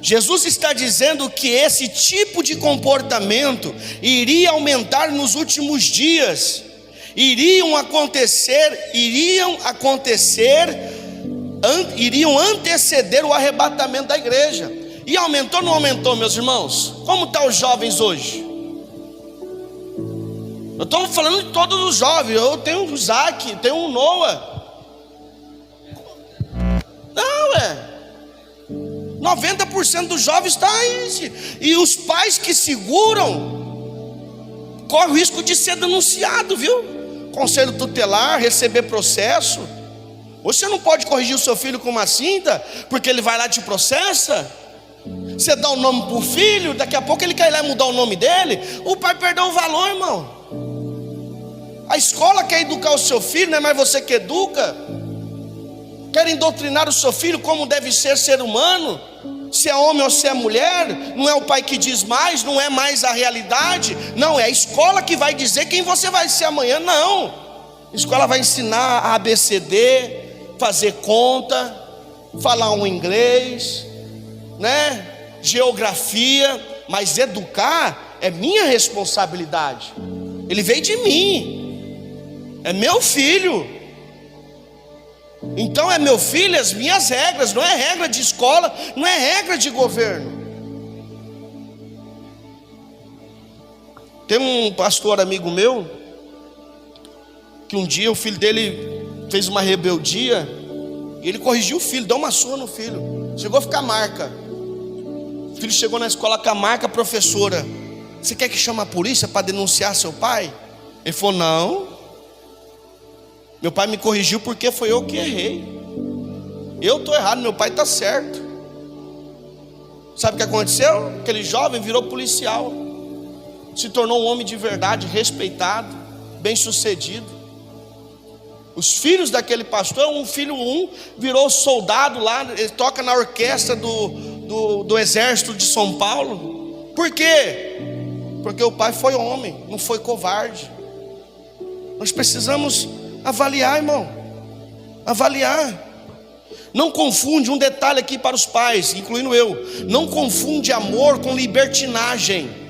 Jesus está dizendo que esse tipo de comportamento iria aumentar nos últimos dias. Iriam anteceder o arrebatamento da igreja. E aumentou ou não aumentou, meus irmãos? Como estão os jovens hoje? Eu estou falando de todos os jovens. Eu tenho o Isaac, tenho o Noah. Não, 90% dos jovens está aí. E os pais que seguram correm o risco de ser denunciado, viu? Conselho tutelar, receber processo. Você não pode corrigir o seu filho com uma cinta, porque ele vai lá e te processa. Você dá o nome para o filho, daqui a pouco ele quer ir lá mudar o nome dele. O pai perdeu o valor, irmão. A escola quer educar o seu filho, não é mais você que educa. Querem doutrinar o seu filho como deve ser humano, se é homem ou se é mulher. Não é o pai que diz mais, não é mais a realidade. Não, é a escola que vai dizer quem você vai ser amanhã. Não, a escola vai ensinar a ABCD, fazer conta, falar um inglês, né? Geografia. Mas educar é minha responsabilidade. Ele veio de mim, é meu filho. Então é meu filho, as minhas regras. Não é regra de escola, não é regra de governo. Tem um pastor amigo meu, que um dia o filho dele fez uma rebeldia, e ele corrigiu o filho, deu uma surra no filho, chegou a ficar marca. O filho chegou na escola com a marca: professora, você quer que chame a polícia para denunciar seu pai? Ele falou: não, meu pai me corrigiu porque foi eu que errei. Eu estou errado, meu pai está certo. Sabe o que aconteceu? Aquele jovem virou policial, se tornou um homem de verdade, respeitado, bem sucedido. Os filhos daquele pastor, um filho virou soldado lá, ele toca na orquestra do exército de São Paulo. Por quê? Porque o pai foi homem, não foi covarde. Nós precisamos avaliar, irmão, avaliar. Não confunde, um detalhe aqui para os pais, incluindo eu, não confunde amor com libertinagem.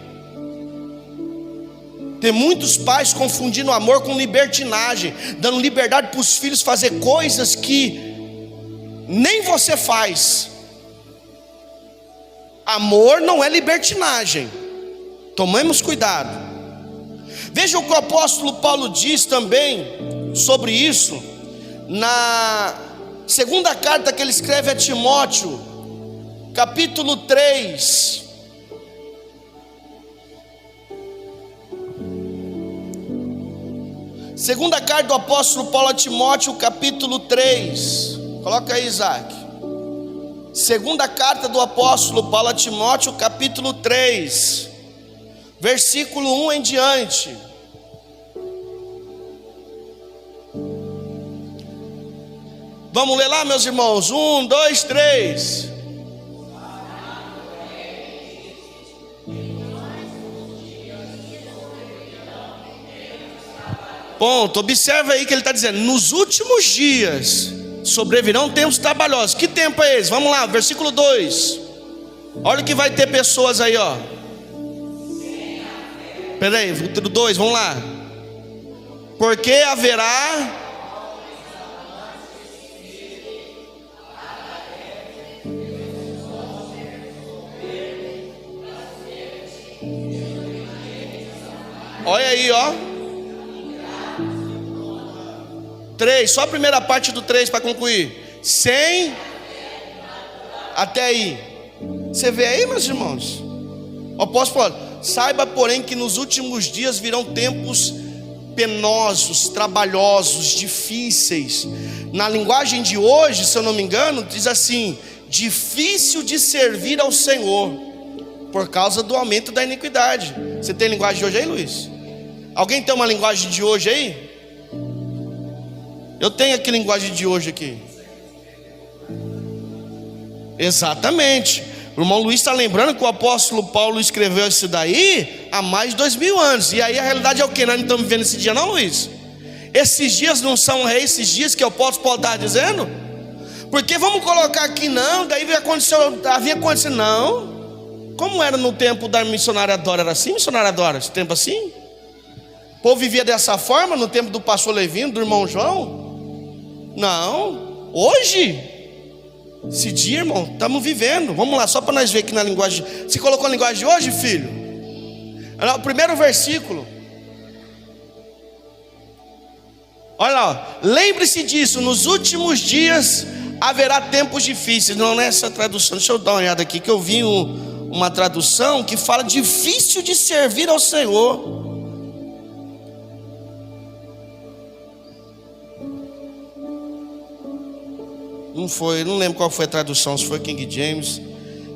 Tem muitos pais confundindo amor com libertinagem, dando liberdade para os filhos fazer coisas que nem você faz. Amor não é libertinagem, tomemos cuidado. Veja o que o apóstolo Paulo diz também sobre isso, na segunda carta que ele escreve a Timóteo, capítulo 3. Segunda carta do apóstolo Paulo a Timóteo, capítulo 3. Coloca aí, Isaac. Segunda carta do apóstolo Paulo a Timóteo, capítulo 3, versículo 1 em diante. Vamos ler lá, meus irmãos. 1, 2, 3. Ponto. Observa aí que ele está dizendo: nos últimos dias sobrevirão tempos trabalhosos. Que tempo é esse? Vamos lá, versículo 2. Olha que vai ter pessoas aí, ó. Peraí, 2, vamos lá. porque haverá olha aí, ó. 3, só a primeira parte do 3 para concluir. Sem até aí. Você vê aí, meus irmãos? O apóstolo Paulo, saiba, porém, que nos últimos dias virão tempos penosos, trabalhosos, difíceis. Na linguagem de hoje, se eu não me engano, diz assim: difícil de servir ao Senhor, por causa do aumento da iniquidade. Você tem linguagem de hoje aí, Luiz? Alguém tem uma linguagem de hoje aí? Eu tenho aqui linguagem de hoje aqui. Exatamente. O irmão Luiz está lembrando que o apóstolo Paulo escreveu isso daí há mais de 2000 anos. E aí a realidade é o que? Nós não estamos vivendo esse dia não, Luiz? Esses dias não são esses dias que o apóstolo Paulo está dizendo? Porque vamos colocar aqui não, daí havia acontecido não. Como era no tempo da missionária Dora? Era assim, missionária Dora? Esse tempo assim? O povo vivia dessa forma no tempo do pastor Levino, do irmão João? Não, hoje, esse dia, irmão, estamos vivendo. Vamos lá, só para nós ver aqui na linguagem. Você colocou a linguagem de hoje, filho? Olha lá, o primeiro versículo. Olha lá, lembre-se disso, nos últimos dias haverá tempos difíceis. Não é essa tradução, deixa eu dar uma olhada aqui, que eu vi uma tradução que fala difícil de servir ao Senhor. Não lembro qual foi a tradução, se foi King James,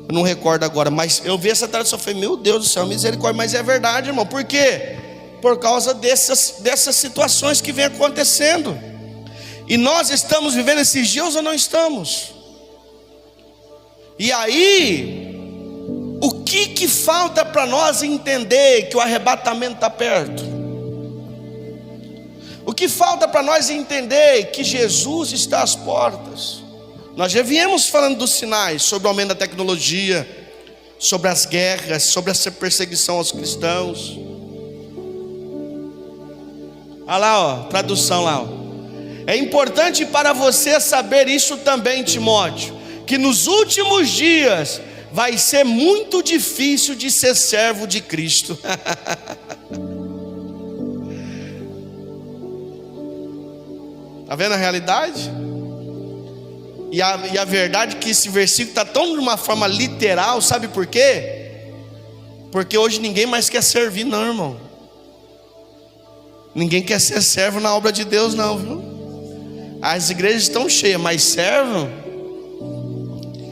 eu não recordo agora, mas eu vi essa tradução e falei, meu Deus do céu, misericórdia. Mas é verdade, irmão. Por quê? Por causa dessas situações que vem acontecendo. E nós estamos vivendo esses dias ou não estamos? E aí, o que falta para nós entender que o arrebatamento está perto? O que falta para nós entender que Jesus está às portas? Nós já viemos falando dos sinais, sobre o aumento da tecnologia, sobre as guerras, sobre essa perseguição aos cristãos. Olha lá, ó, tradução lá, ó. É importante para você saber isso também, Timóteo, que nos últimos dias vai ser muito difícil de ser servo de Cristo. Está vendo a realidade? E a verdade é que esse versículo está tão de uma forma literal, sabe por quê? Porque hoje ninguém mais quer servir não, irmão. Ninguém quer ser servo na obra de Deus não, viu? As igrejas estão cheias, mas servo.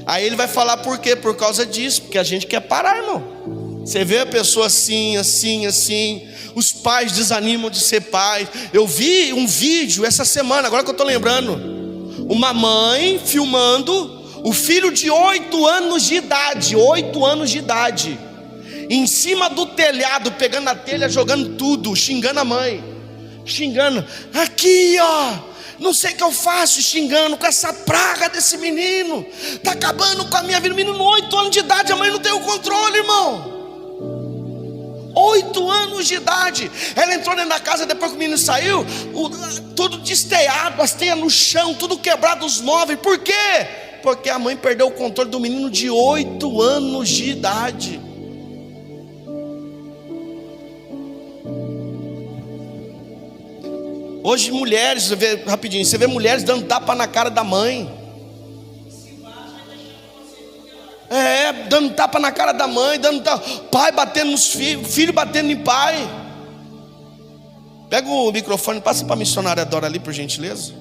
Aí ele vai falar por quê? Por causa disso, porque a gente quer parar, irmão. Você vê a pessoa assim, assim, assim. Os pais desanimam de ser pais. Eu vi um vídeo essa semana, agora que eu estou lembrando. Uma mãe filmando o filho de 8 anos de idade. 8 anos de idade. Em cima do telhado, pegando a telha, jogando tudo, xingando a mãe. Xingando. Aqui, ó. Não sei o que eu faço, xingando com essa praga desse menino. Está acabando com a minha vida. O menino 8 anos de idade, a mãe não tem o controle, irmão. 8 anos de idade. Ela entrou dentro da casa depois que o menino saiu, tudo desteado, as teias no chão, tudo quebrado, os móveis. Por quê? Porque a mãe perdeu o controle do menino de 8 anos de idade. Hoje mulheres, você vê, rapidinho, você vê mulheres dando tapa na cara da mãe. Dando tapa na cara da mãe, pai batendo nos filhos, filho batendo em pai. Pega o microfone, passa para a missionária Dora ali, por gentileza.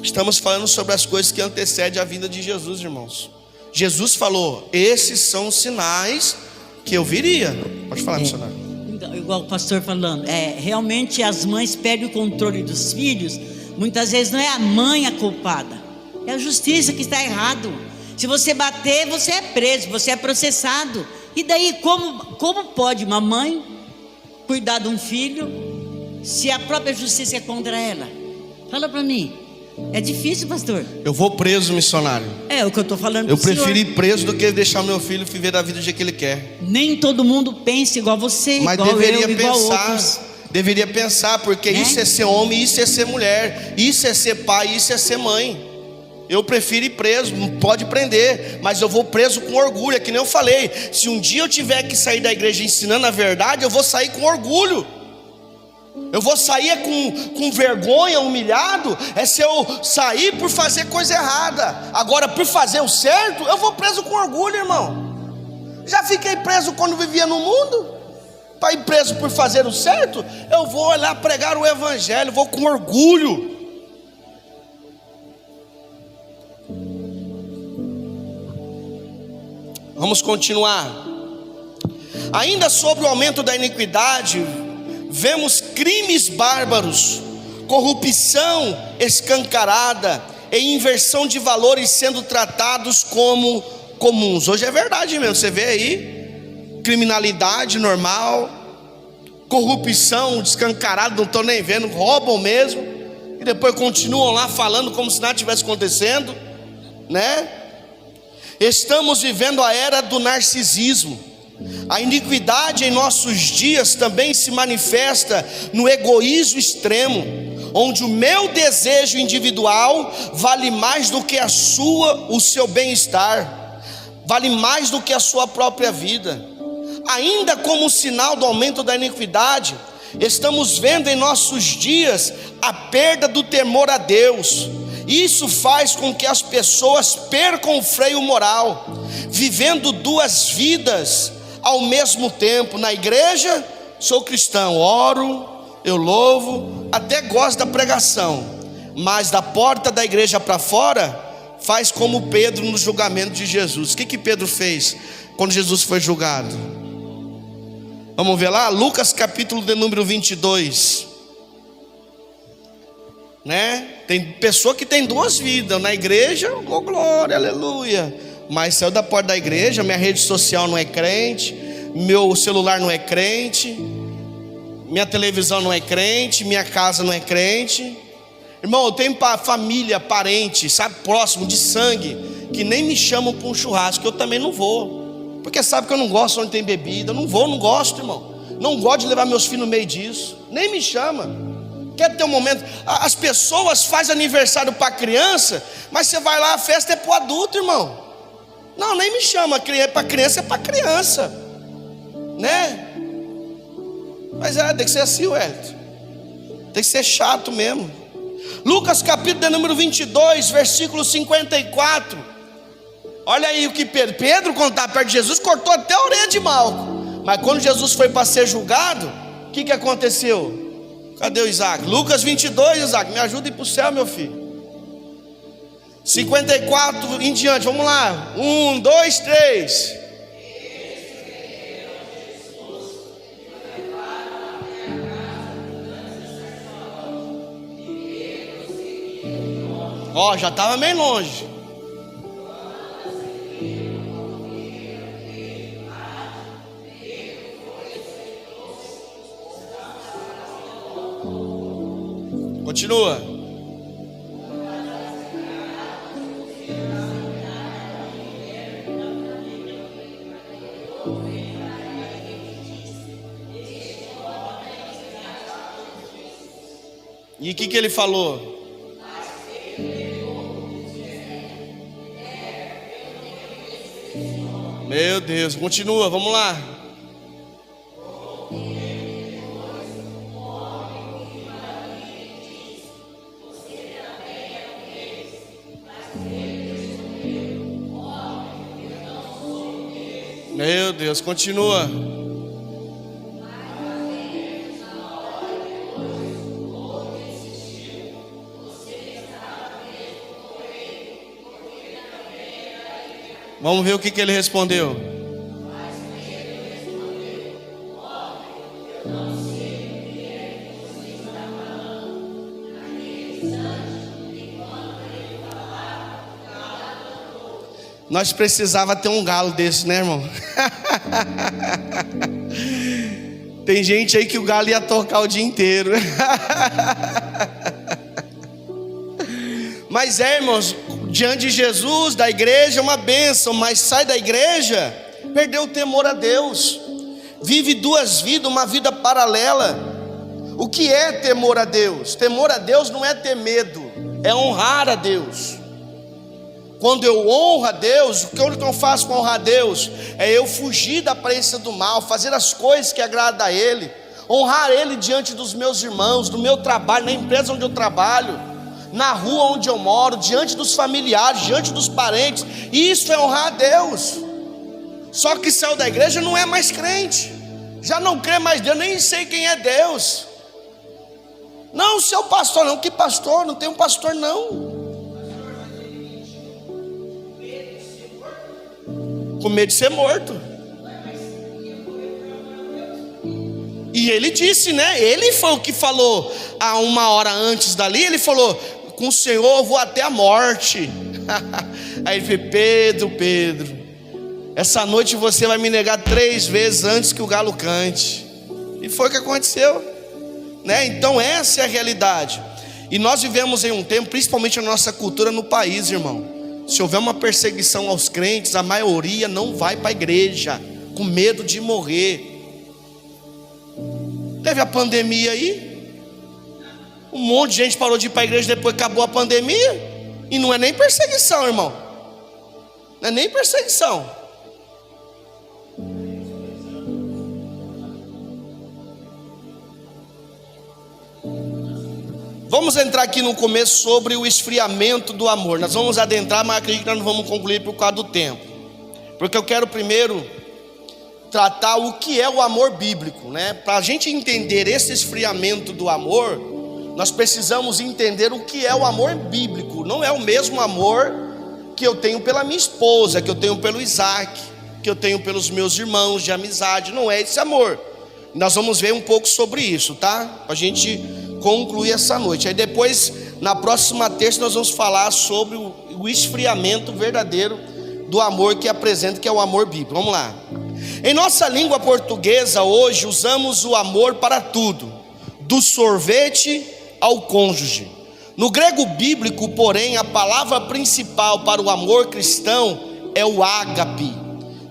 Estamos falando sobre as coisas que antecedem a vinda de Jesus, irmãos. Jesus falou, esses são os sinais que eu viria. Pode falar, missionário. Então, igual o pastor falando, realmente as mães perdem o controle dos filhos. Muitas vezes não é a mãe a culpada, é a justiça que está errado. Se você bater, você é preso, você é processado. E daí como pode uma mãe cuidar de um filho se a própria justiça é contra ela? Fala para mim. É difícil, pastor. Eu vou preso, missionário. É o que eu estou falando. Eu pro senhor. prefiro ir preso do que deixar meu filho viver a vida do jeito que ele quer. Nem todo mundo pensa igual você, Mas igual deveria eu, igual pensar. outros. Deveria pensar, porque Né? isso é ser homem, isso é ser mulher, isso é ser pai, isso é ser mãe. Eu prefiro ir preso, pode prender, mas eu vou preso com orgulho. É que nem eu falei, se um dia eu tiver que sair da igreja ensinando a verdade, eu vou sair com orgulho. Eu vou sair com vergonha, humilhado. É se eu sair por fazer coisa errada. Agora, por fazer o certo, eu vou preso com orgulho, irmão. Já fiquei preso quando vivia no mundo. Para ir preso por fazer o certo, eu vou olhar pregar o evangelho, vou com orgulho. Vamos continuar. Ainda sobre o aumento da iniquidade, vemos crimes bárbaros, corrupção escancarada e inversão de valores sendo tratados como comuns. Hoje é verdade mesmo, você vê aí, criminalidade normal, corrupção escancarada, não estou nem vendo, roubam mesmo, e depois continuam lá falando como se nada tivesse acontecendo, né? Estamos vivendo a era do narcisismo. A iniquidade em nossos dias também se manifesta no egoísmo extremo, onde o meu desejo individual vale mais do que o seu bem-estar, vale mais do que a sua própria vida. Ainda como sinal do aumento da iniquidade, estamos vendo em nossos dias a perda do temor a Deus. Isso faz com que as pessoas percam o freio moral, vivendo duas vidas ao mesmo tempo. Na igreja, sou cristão, oro, eu louvo, até gosto da pregação, mas da porta da igreja para fora, faz como Pedro no julgamento de Jesus. O que Pedro fez quando Jesus foi julgado? Vamos ver lá, Lucas capítulo de número 22. Né? Tem pessoa que tem duas vidas. Na igreja, oh glória, aleluia, mas saiu da porta da igreja, minha rede social não é crente, meu celular não é crente, minha televisão não é crente, minha casa não é crente. Irmão, eu tenho família, parente, sabe, próximo de sangue, que nem me chamam para um churrasco, eu também não vou, porque sabe que eu não gosto onde tem bebida. Eu não vou, não gosto, irmão. Não gosto de levar meus filhos no meio disso, nem me chama. Quer ter um momento? As pessoas fazem aniversário para criança, mas você vai lá, a festa é para o adulto, irmão. Não, nem me chama, para criança é para criança, né? Mas tem que ser assim, Wellington. Tem que ser chato mesmo. Lucas capítulo de número 22, versículo 54. Olha aí o que Pedro quando estava perto de Jesus, cortou até a orelha de Malco. Mas quando Jesus foi para ser julgado, o que aconteceu? Cadê o Isaac? Lucas 22, Isaac, me ajuda a ir para o céu, meu filho. 54 em diante, vamos lá. 1, 2, 3. Ó, já estava meio longe. Continua. E o que ele falou? Meu Deus, continua, vamos lá. Meu Deus, continua. Vamos ver o que ele respondeu. Nós precisava ter um galo desse, né, irmão? Tem gente aí que o galo ia tocar o dia inteiro. Mas irmãos, diante de Jesus, da igreja é uma bênção, mas sai da igreja, perdeu o temor a Deus, vive duas vidas, uma vida paralela. O que é temor a Deus? Temor a Deus não é ter medo, é honrar a Deus. Quando eu honro a Deus, o que eu faço para honrar a Deus? É eu fugir da aparência do mal, fazer as coisas que agradam a Ele, honrar Ele diante dos meus irmãos, no meu trabalho, na empresa onde eu trabalho, na rua onde eu moro, diante dos familiares, diante dos parentes. Isso é honrar a Deus. Só que saiu da igreja não é mais crente, já não crê mais Deus, nem sei quem é Deus. Não, seu pastor não, que pastor? Não tem um pastor não. Com medo de ser morto. E ele disse, né? Ele foi o que falou há uma hora antes dali. Ele falou: com o Senhor eu vou até a morte. Aí ele falou: Pedro, essa noite você vai me negar 3 vezes antes que o galo cante. E foi o que aconteceu, né? Então essa é a realidade. E nós vivemos em um tempo, principalmente a nossa cultura no país, irmão, se houver uma perseguição aos crentes, a maioria não vai para a igreja, com medo de morrer. Teve a pandemia aí, um monte de gente parou de ir para a igreja depois que acabou a pandemia. E não é nem perseguição, irmão, não é nem perseguição. Vamos entrar aqui no começo sobre o esfriamento do amor. Nós vamos adentrar, mas acredito que nós não vamos concluir por causa do tempo, porque eu quero primeiro tratar o que é o amor bíblico, né? Para a gente entender esse esfriamento do amor, nós precisamos entender o que é o amor bíblico. Não é o mesmo amor que eu tenho pela minha esposa, que eu tenho pelo Isaac, que eu tenho pelos meus irmãos de amizade. Não é esse amor. Nós vamos ver um pouco sobre isso, tá? Para a gente concluir essa noite. Aí depois, na próxima terça, nós vamos falar sobre o esfriamento verdadeiro do amor que apresenta, que é o amor bíblico. Vamos lá. Em nossa língua portuguesa hoje usamos o amor para tudo, do sorvete ao cônjuge. No grego bíblico, porém, a palavra principal para o amor cristão é o ágape,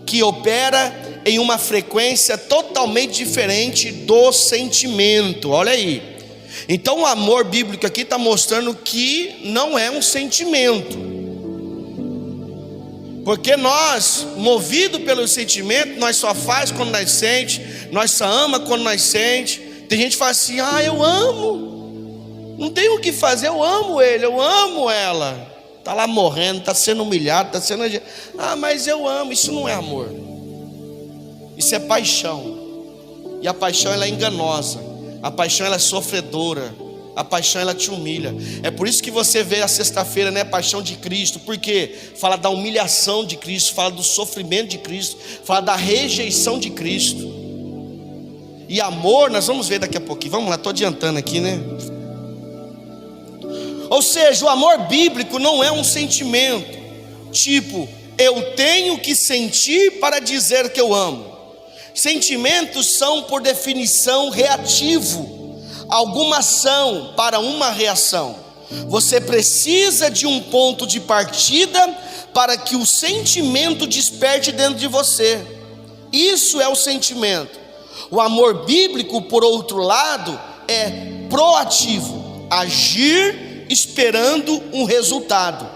que opera em uma frequência totalmente diferente do sentimento. Olha aí. Então o amor bíblico aqui está mostrando que não é um sentimento, porque nós, movido pelo sentimento, nós só faz quando nós sente, nós só ama quando nós sente. Tem gente que fala assim: eu amo, não tenho o que fazer, eu amo ele, eu amo ela, está lá morrendo, está sendo humilhado, está sendo... mas eu amo. Isso não é amor, isso é paixão. E a paixão, ela é enganosa, a paixão, ela é sofredora, a paixão, ela te humilha. É por isso que você vê a sexta-feira, né, paixão de Cristo, porque fala da humilhação de Cristo, fala do sofrimento de Cristo, fala da rejeição de Cristo. E amor, nós vamos ver daqui a pouquinho. Vamos lá, estou adiantando aqui, né? Ou seja, o amor bíblico não é um sentimento, tipo, eu tenho que sentir para dizer que eu amo. Sentimentos são, por definição, reativo, alguma ação para uma reação. Você precisa de um ponto de partida para que o sentimento desperte dentro de você. Isso é o sentimento. O amor bíblico, por outro lado, é proativo, agir esperando um resultado.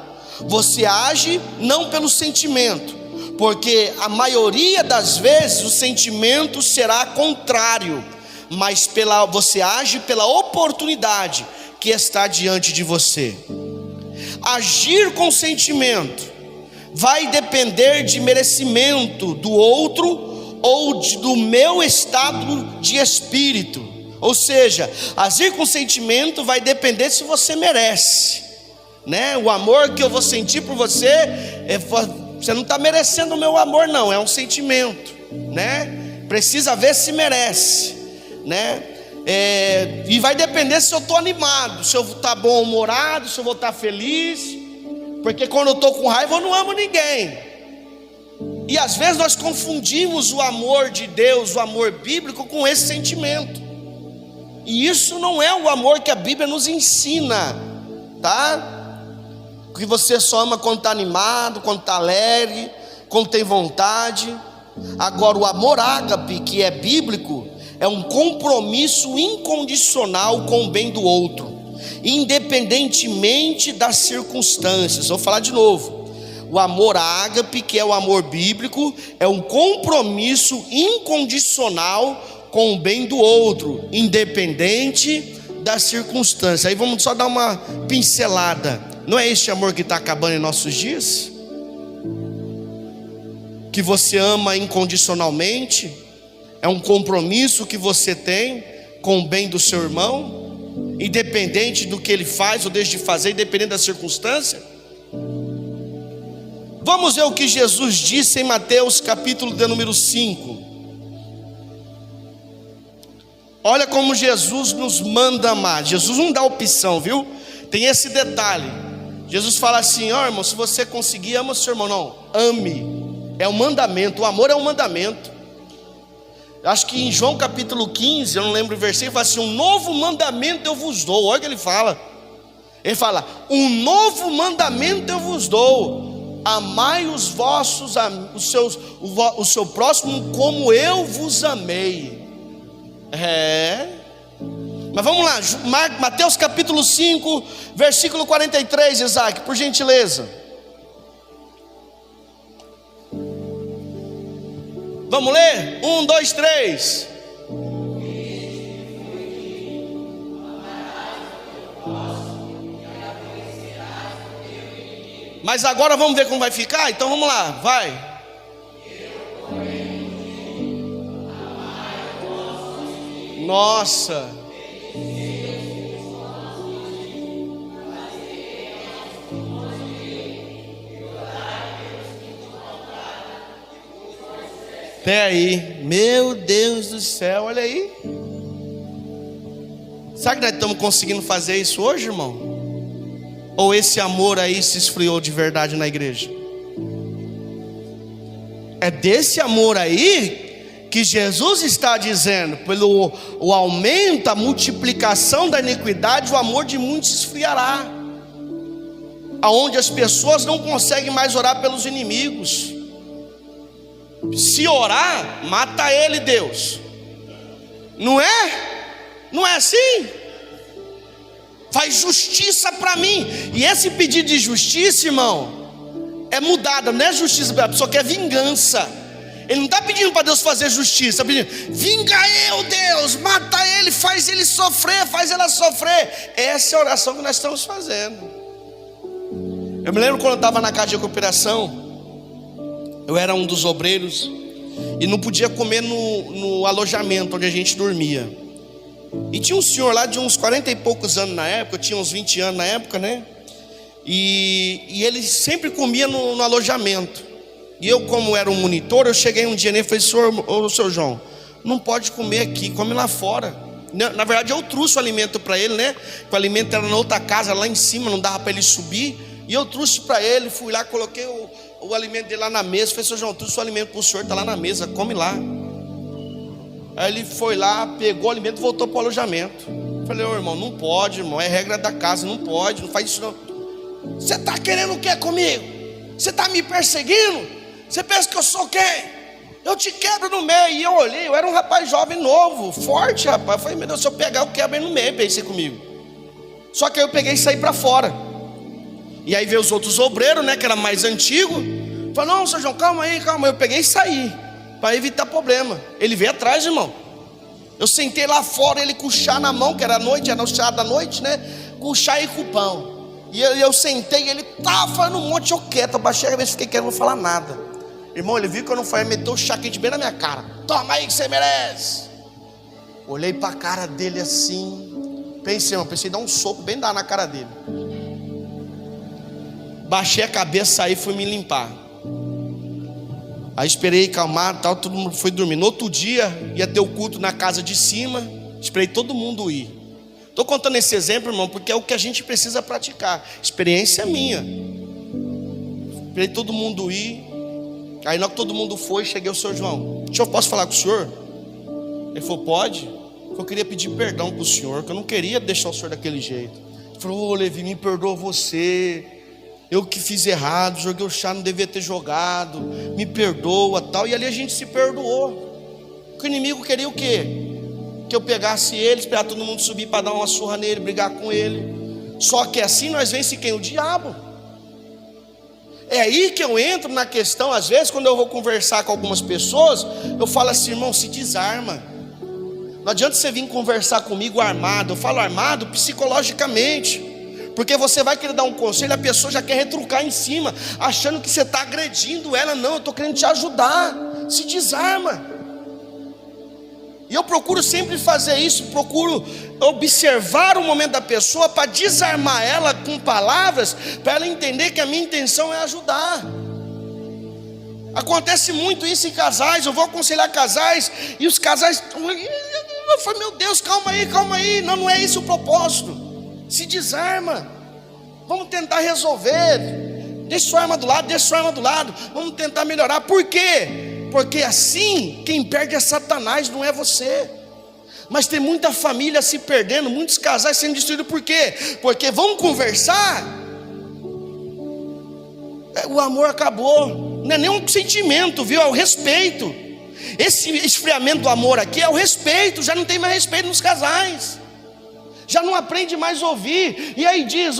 Você age não pelo sentimento, porque a maioria das vezes o sentimento será contrário, mas você age pela oportunidade que está diante de você. Agir com sentimento vai depender de merecimento do outro ou do meu estado de espírito. Ou seja, agir com sentimento vai depender se você merece, né? O amor que eu vou sentir por você você não está merecendo o meu amor, não, é um sentimento, né? Precisa ver se merece, né? E vai depender se eu estou animado, se eu estou bom-humorado, se eu vou estar feliz, porque quando eu estou com raiva eu não amo ninguém. E às vezes nós confundimos o amor de Deus, o amor bíblico, com esse sentimento, e isso não é o amor que a Bíblia nos ensina, tá? que você só ama quando está animado, quando está alegre, quando tem vontade. Agora, o amor ágape, que é bíblico, é um compromisso incondicional com o bem do outro, independentemente das circunstâncias. Vou falar de novo. O amor ágape, que é o amor bíblico, é um compromisso incondicional com o bem do outro, independente das circunstâncias. Aí vamos só dar uma pincelada. Não é este amor que está acabando em nossos dias? Que você ama incondicionalmente, é um compromisso que você tem com o bem do seu irmão, independente do que ele faz ou deixa de fazer, independente da circunstância. Vamos ver o que Jesus disse em Mateus capítulo de número 5. Olha como Jesus nos manda amar. Jesus não dá opção, viu? Tem esse detalhe. Jesus fala assim: ó, irmão, se você conseguir, ama o seu irmão. Não, ame. É um mandamento, o amor é um mandamento. Acho que em João capítulo 15, eu não lembro o versículo, fala assim: um novo mandamento eu vos dou. Olha o que ele fala. Ele fala: um novo mandamento eu vos dou: amai os vossos, o seu próximo como eu vos amei. Mas vamos lá, Mateus capítulo 5, versículo 43, Isaac, por gentileza. Vamos ler? 1, 2, 3. Mas agora vamos ver como vai ficar? Então vamos lá, vai. Nossa. Até aí, meu Deus do céu, olha aí. Sabe que nós estamos conseguindo fazer isso hoje, irmão? Ou esse amor aí se esfriou de verdade na igreja? É desse amor aí que Jesus está dizendo: pelo o aumento, a multiplicação da iniquidade, o amor de muitos se esfriará, aonde as pessoas não conseguem mais orar pelos inimigos. Se orar, mata ele, Deus. Não é? Não é assim? Faz justiça para mim. E esse pedido de justiça, irmão, é mudado. Não é justiça, a pessoa quer vingança. Ele não está pedindo para Deus fazer justiça, está pedindo: vinga eu, Deus, mata ele, faz ele sofrer, faz ela sofrer. Essa é a oração que nós estamos fazendo. Eu me lembro quando eu estava na casa de recuperação, eu era um dos obreiros e não podia comer no alojamento onde a gente dormia. E tinha um senhor lá de uns 40 e poucos anos na época, eu tinha uns 20 anos na época, né? E ele sempre comia no alojamento. E eu, como era um monitor, eu cheguei um dia nele e falei: senhor João, não pode comer aqui, come lá fora. Na verdade eu trouxe o alimento para ele, né? Porque o alimento era na outra casa, lá em cima, não dava para ele subir. E eu trouxe para ele, fui lá, coloquei o alimento dele lá na mesa. Falei: senhor João, trouxe o alimento para o senhor, está lá na mesa, come lá. Aí ele foi lá, pegou o alimento e voltou para o alojamento. Falei: ô irmão, não pode, irmão, é regra da casa, não pode, não faz isso não. Você está querendo o que comigo? Você está me perseguindo? Você pensa que eu sou quem? Eu te quebro no meio. E eu olhei, eu era um rapaz jovem novo, forte, rapaz. Eu falei: meu Deus, se eu pegar, eu quebro ele no meio. Pensei comigo. Só que aí eu peguei e saí para fora. E aí veio os outros obreiros, né, que era mais antigo. Falei: não, senhor João, calma aí. Eu peguei e saí, para evitar problema. Ele veio atrás, irmão. Eu sentei lá fora, ele com o chá na mão, que era noite, era o chá da noite, né? Com o chá e com o pão. E eu sentei, e ele tava falando um monte, eu quieto. Eu baixei a cabeça, fiquei quieto, não vou falar nada. Irmão, ele viu que eu não falei, meteu o chá quente bem na minha cara. Toma aí que você merece. Olhei para a cara dele assim. Pensei em dar um soco bem na cara dele. Baixei a cabeça, saí e fui me limpar. Aí esperei calmar, tal, todo mundo foi dormir. No outro dia ia ter o culto na casa de cima. Esperei todo mundo ir. Estou contando esse exemplo, irmão, porque é o que a gente precisa praticar. Experiência minha. Esperei todo mundo ir. Aí na hora que todo mundo foi, cheguei ao senhor João. Eu posso falar com o senhor? Ele falou: pode. Eu queria pedir perdão para o senhor, que eu não queria deixar o senhor daquele jeito. Ele falou: ô Levi, me perdoa você. eu que fiz errado, joguei o chá, não devia ter jogado, me perdoa, tal. E ali a gente se perdoou. Porque o inimigo queria o quê? Que eu pegasse ele, esperar todo mundo subir para dar uma surra nele, brigar com ele. Só que assim nós vence quem? O diabo. É aí que eu entro na questão, às vezes, quando eu vou conversar com algumas pessoas, eu falo assim: irmão, se desarma. Não adianta você vir conversar comigo armado. Eu falo armado psicologicamente, porque você vai querer dar um conselho, a pessoa já quer retrucar em cima, achando que você está agredindo ela. Não, eu estou querendo te ajudar. Se desarma. E eu procuro sempre fazer isso, procuro observar o momento da pessoa para desarmar ela com palavras, para ela entender que a minha intenção é ajudar. Acontece muito isso em casais. Eu vou aconselhar casais e os casais, eu falo: meu Deus, calma aí, não é esse o propósito. Se desarma, vamos tentar resolver. Deixa sua arma do lado, vamos tentar melhorar. Por quê? Porque assim, quem perde é Satanás, não é você. Mas tem muita família se perdendo, muitos casais sendo destruídos. Por quê? Porque vamos conversar, o amor acabou. Não é nem um sentimento, viu? É o respeito. Esse esfriamento do amor aqui é o respeito. Já não tem mais respeito nos casais, já não aprende mais a ouvir. E aí diz,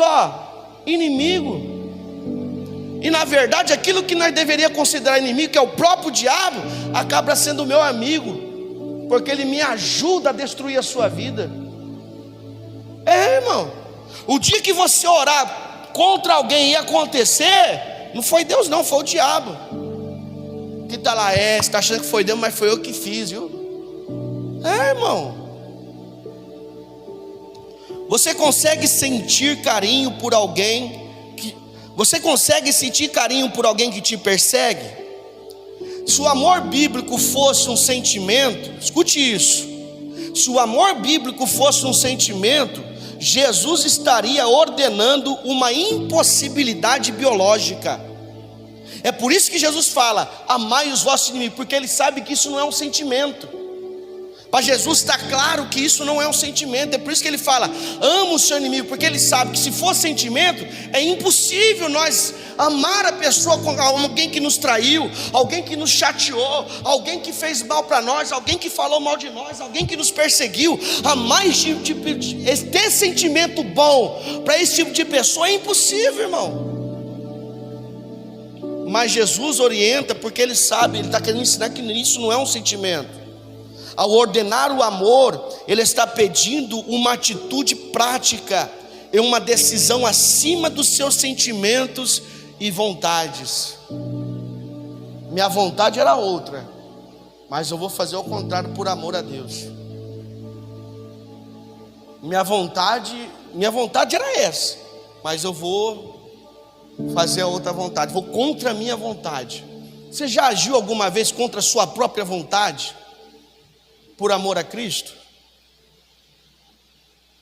inimigo. E na verdade aquilo que nós deveríamos considerar inimigo, que é o próprio diabo, acaba sendo meu amigo, porque ele me ajuda a destruir a sua vida. Irmão, o dia que você orar contra alguém e acontecer, não foi Deus não, foi o diabo que está lá. Você está achando que foi Deus, mas foi eu que fiz, viu? Irmão, você consegue sentir carinho por alguém que te persegue? Se o amor bíblico fosse um sentimento, escute isso: se o amor bíblico fosse um sentimento, Jesus estaria ordenando uma impossibilidade biológica. É por isso que Jesus fala: amai os vossos inimigos, porque ele sabe que isso não é um sentimento. Para Jesus está claro que isso não é um sentimento. É por isso que ele fala: ama o seu inimigo, porque ele sabe que se for sentimento, é impossível nós amar a pessoa, com alguém que nos traiu, alguém que nos chateou, alguém que fez mal para nós, alguém que falou mal de nós, alguém que nos perseguiu. Amar ter sentimento bom para esse tipo de pessoa é impossível, irmão. Mas Jesus orienta, porque ele sabe, ele está querendo ensinar que isso não é um sentimento. Ao ordenar o amor, ele está pedindo uma atitude prática, é uma decisão acima dos seus sentimentos e vontades. Minha vontade era outra, mas eu vou fazer o contrário por amor a Deus. Minha vontade era essa, mas eu vou fazer a outra vontade, vou contra a minha vontade. Você já agiu alguma vez contra a sua própria vontade? Por amor a Cristo?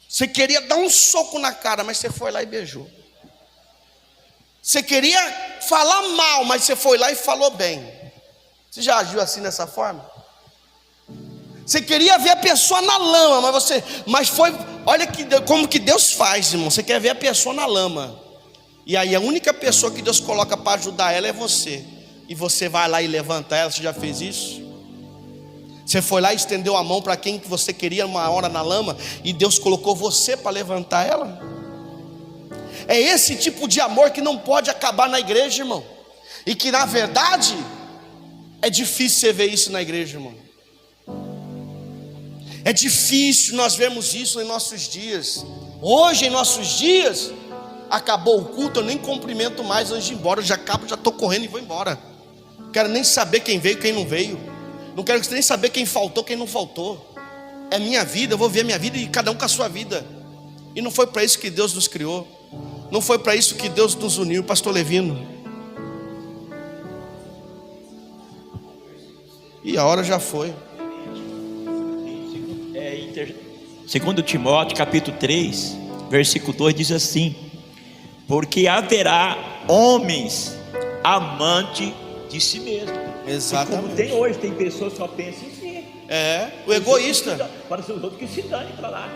Você queria dar um soco na cara, mas você foi lá e beijou. Você queria falar mal, mas você foi lá e falou bem. Você já agiu assim dessa forma? Você queria ver a pessoa na lama, mas foi. Olha como que Deus faz, irmão. Você quer ver a pessoa na lama, e aí a única pessoa que Deus coloca para ajudar ela é você. E você vai lá e levanta ela. Você já fez isso? Você foi lá e estendeu a mão para quem que você queria uma hora na lama, e Deus colocou você para levantar ela? É esse tipo de amor que não pode acabar na igreja, irmão. E que na verdade é difícil você ver isso na igreja, irmão. É difícil nós vermos isso em nossos dias. Hoje, em nossos dias, acabou o culto, eu nem cumprimento mais antes de ir embora. Eu já acabo, já estou correndo e vou embora. Não quero nem saber quem veio, quem não veio. Não quero nem saber quem faltou, quem não faltou. É minha vida, eu vou ver a minha vida e cada um com a sua vida. E não foi para isso que Deus nos criou. Não foi para isso que Deus nos uniu. Pastor Levino. E a hora já foi. Segundo Timóteo capítulo 3 versículo 2 diz assim: porque haverá homens amantes de si mesmo. Exatamente. Como tem hoje, tem pessoas que só pensam em si. O egoísta. Para os outros que se dane para lá.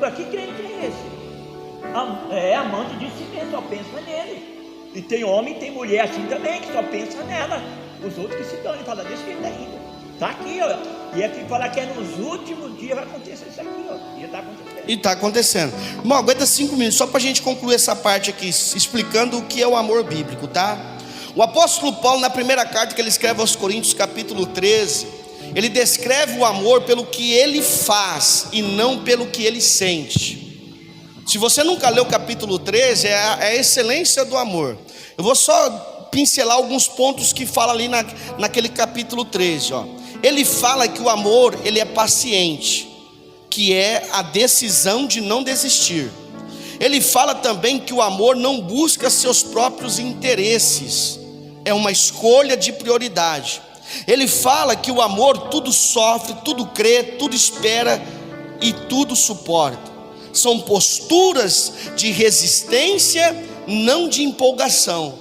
Para que crente é esse? É amante de si mesmo, só pensa nele. E tem homem, tem mulher assim também, que só pensa nela. Os outros que se dão, e fala desse jeito ainda. Está aqui, ó. E aqui fala que é nos últimos dias vai acontecer isso aqui, ó. E está acontecendo. E está acontecendo. Irmão, aguenta 5 minutos, só para a gente concluir essa parte aqui, explicando o que é o amor bíblico, tá? O apóstolo Paulo, na primeira carta que ele escreve aos Coríntios, capítulo 13, ele descreve o amor pelo que ele faz e não pelo que ele sente. Se você nunca leu o capítulo 13, é a excelência do amor. Eu vou só pincelar alguns pontos que fala ali naquele capítulo 13, ó. Ele fala que o amor, ele é paciente, que é a decisão de não desistir. Ele fala também que o amor não busca seus próprios interesses, é uma escolha de prioridade. Ele fala que o amor tudo sofre, tudo crê, tudo espera e tudo suporta. São posturas de resistência, não de empolgação.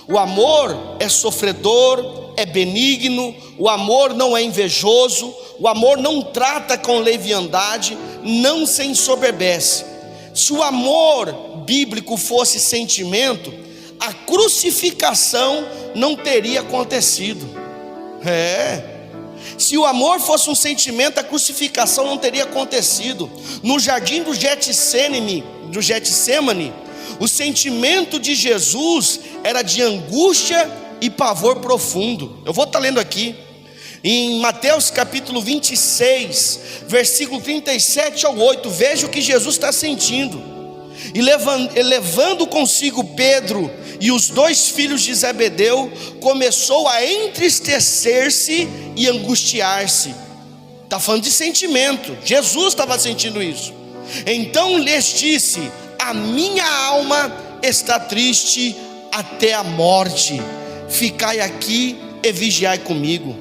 O amor é sofredor, é benigno, o amor não é invejoso, o amor não trata com leviandade, não se ensoberbece. Se o amor bíblico fosse sentimento, a crucificação não teria acontecido. Se o amor fosse um sentimento, a crucificação não teria acontecido. No jardim do Getsemane, o sentimento de Jesus era de angústia e pavor profundo. Eu vou estar lendo aqui em Mateus capítulo 26, versículo 37 ao 8. Veja o que Jesus está sentindo. E levando consigo Pedro e os 2 filhos de Zebedeu, começou a entristecer-se e angustiar-se. Está falando de sentimento. Jesus estava sentindo isso. Então lhes disse: a minha alma está triste até a morte, ficai aqui e vigiai comigo.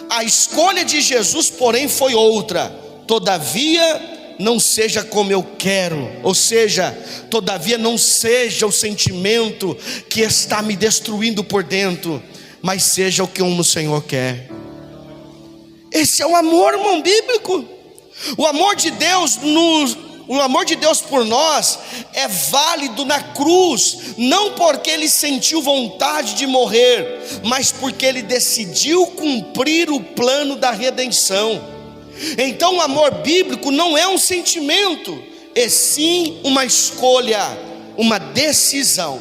A escolha de Jesus, porém, foi outra. Todavia não seja como eu quero, ou seja, todavia não seja o sentimento que está me destruindo por dentro, mas seja o que o Senhor quer. Esse é o amor, irmão, bíblico. O amor de Deus por nós é válido na cruz, não porque ele sentiu vontade de morrer, mas porque ele decidiu cumprir o plano da redenção. Então o amor bíblico não é um sentimento, é sim uma escolha, uma decisão.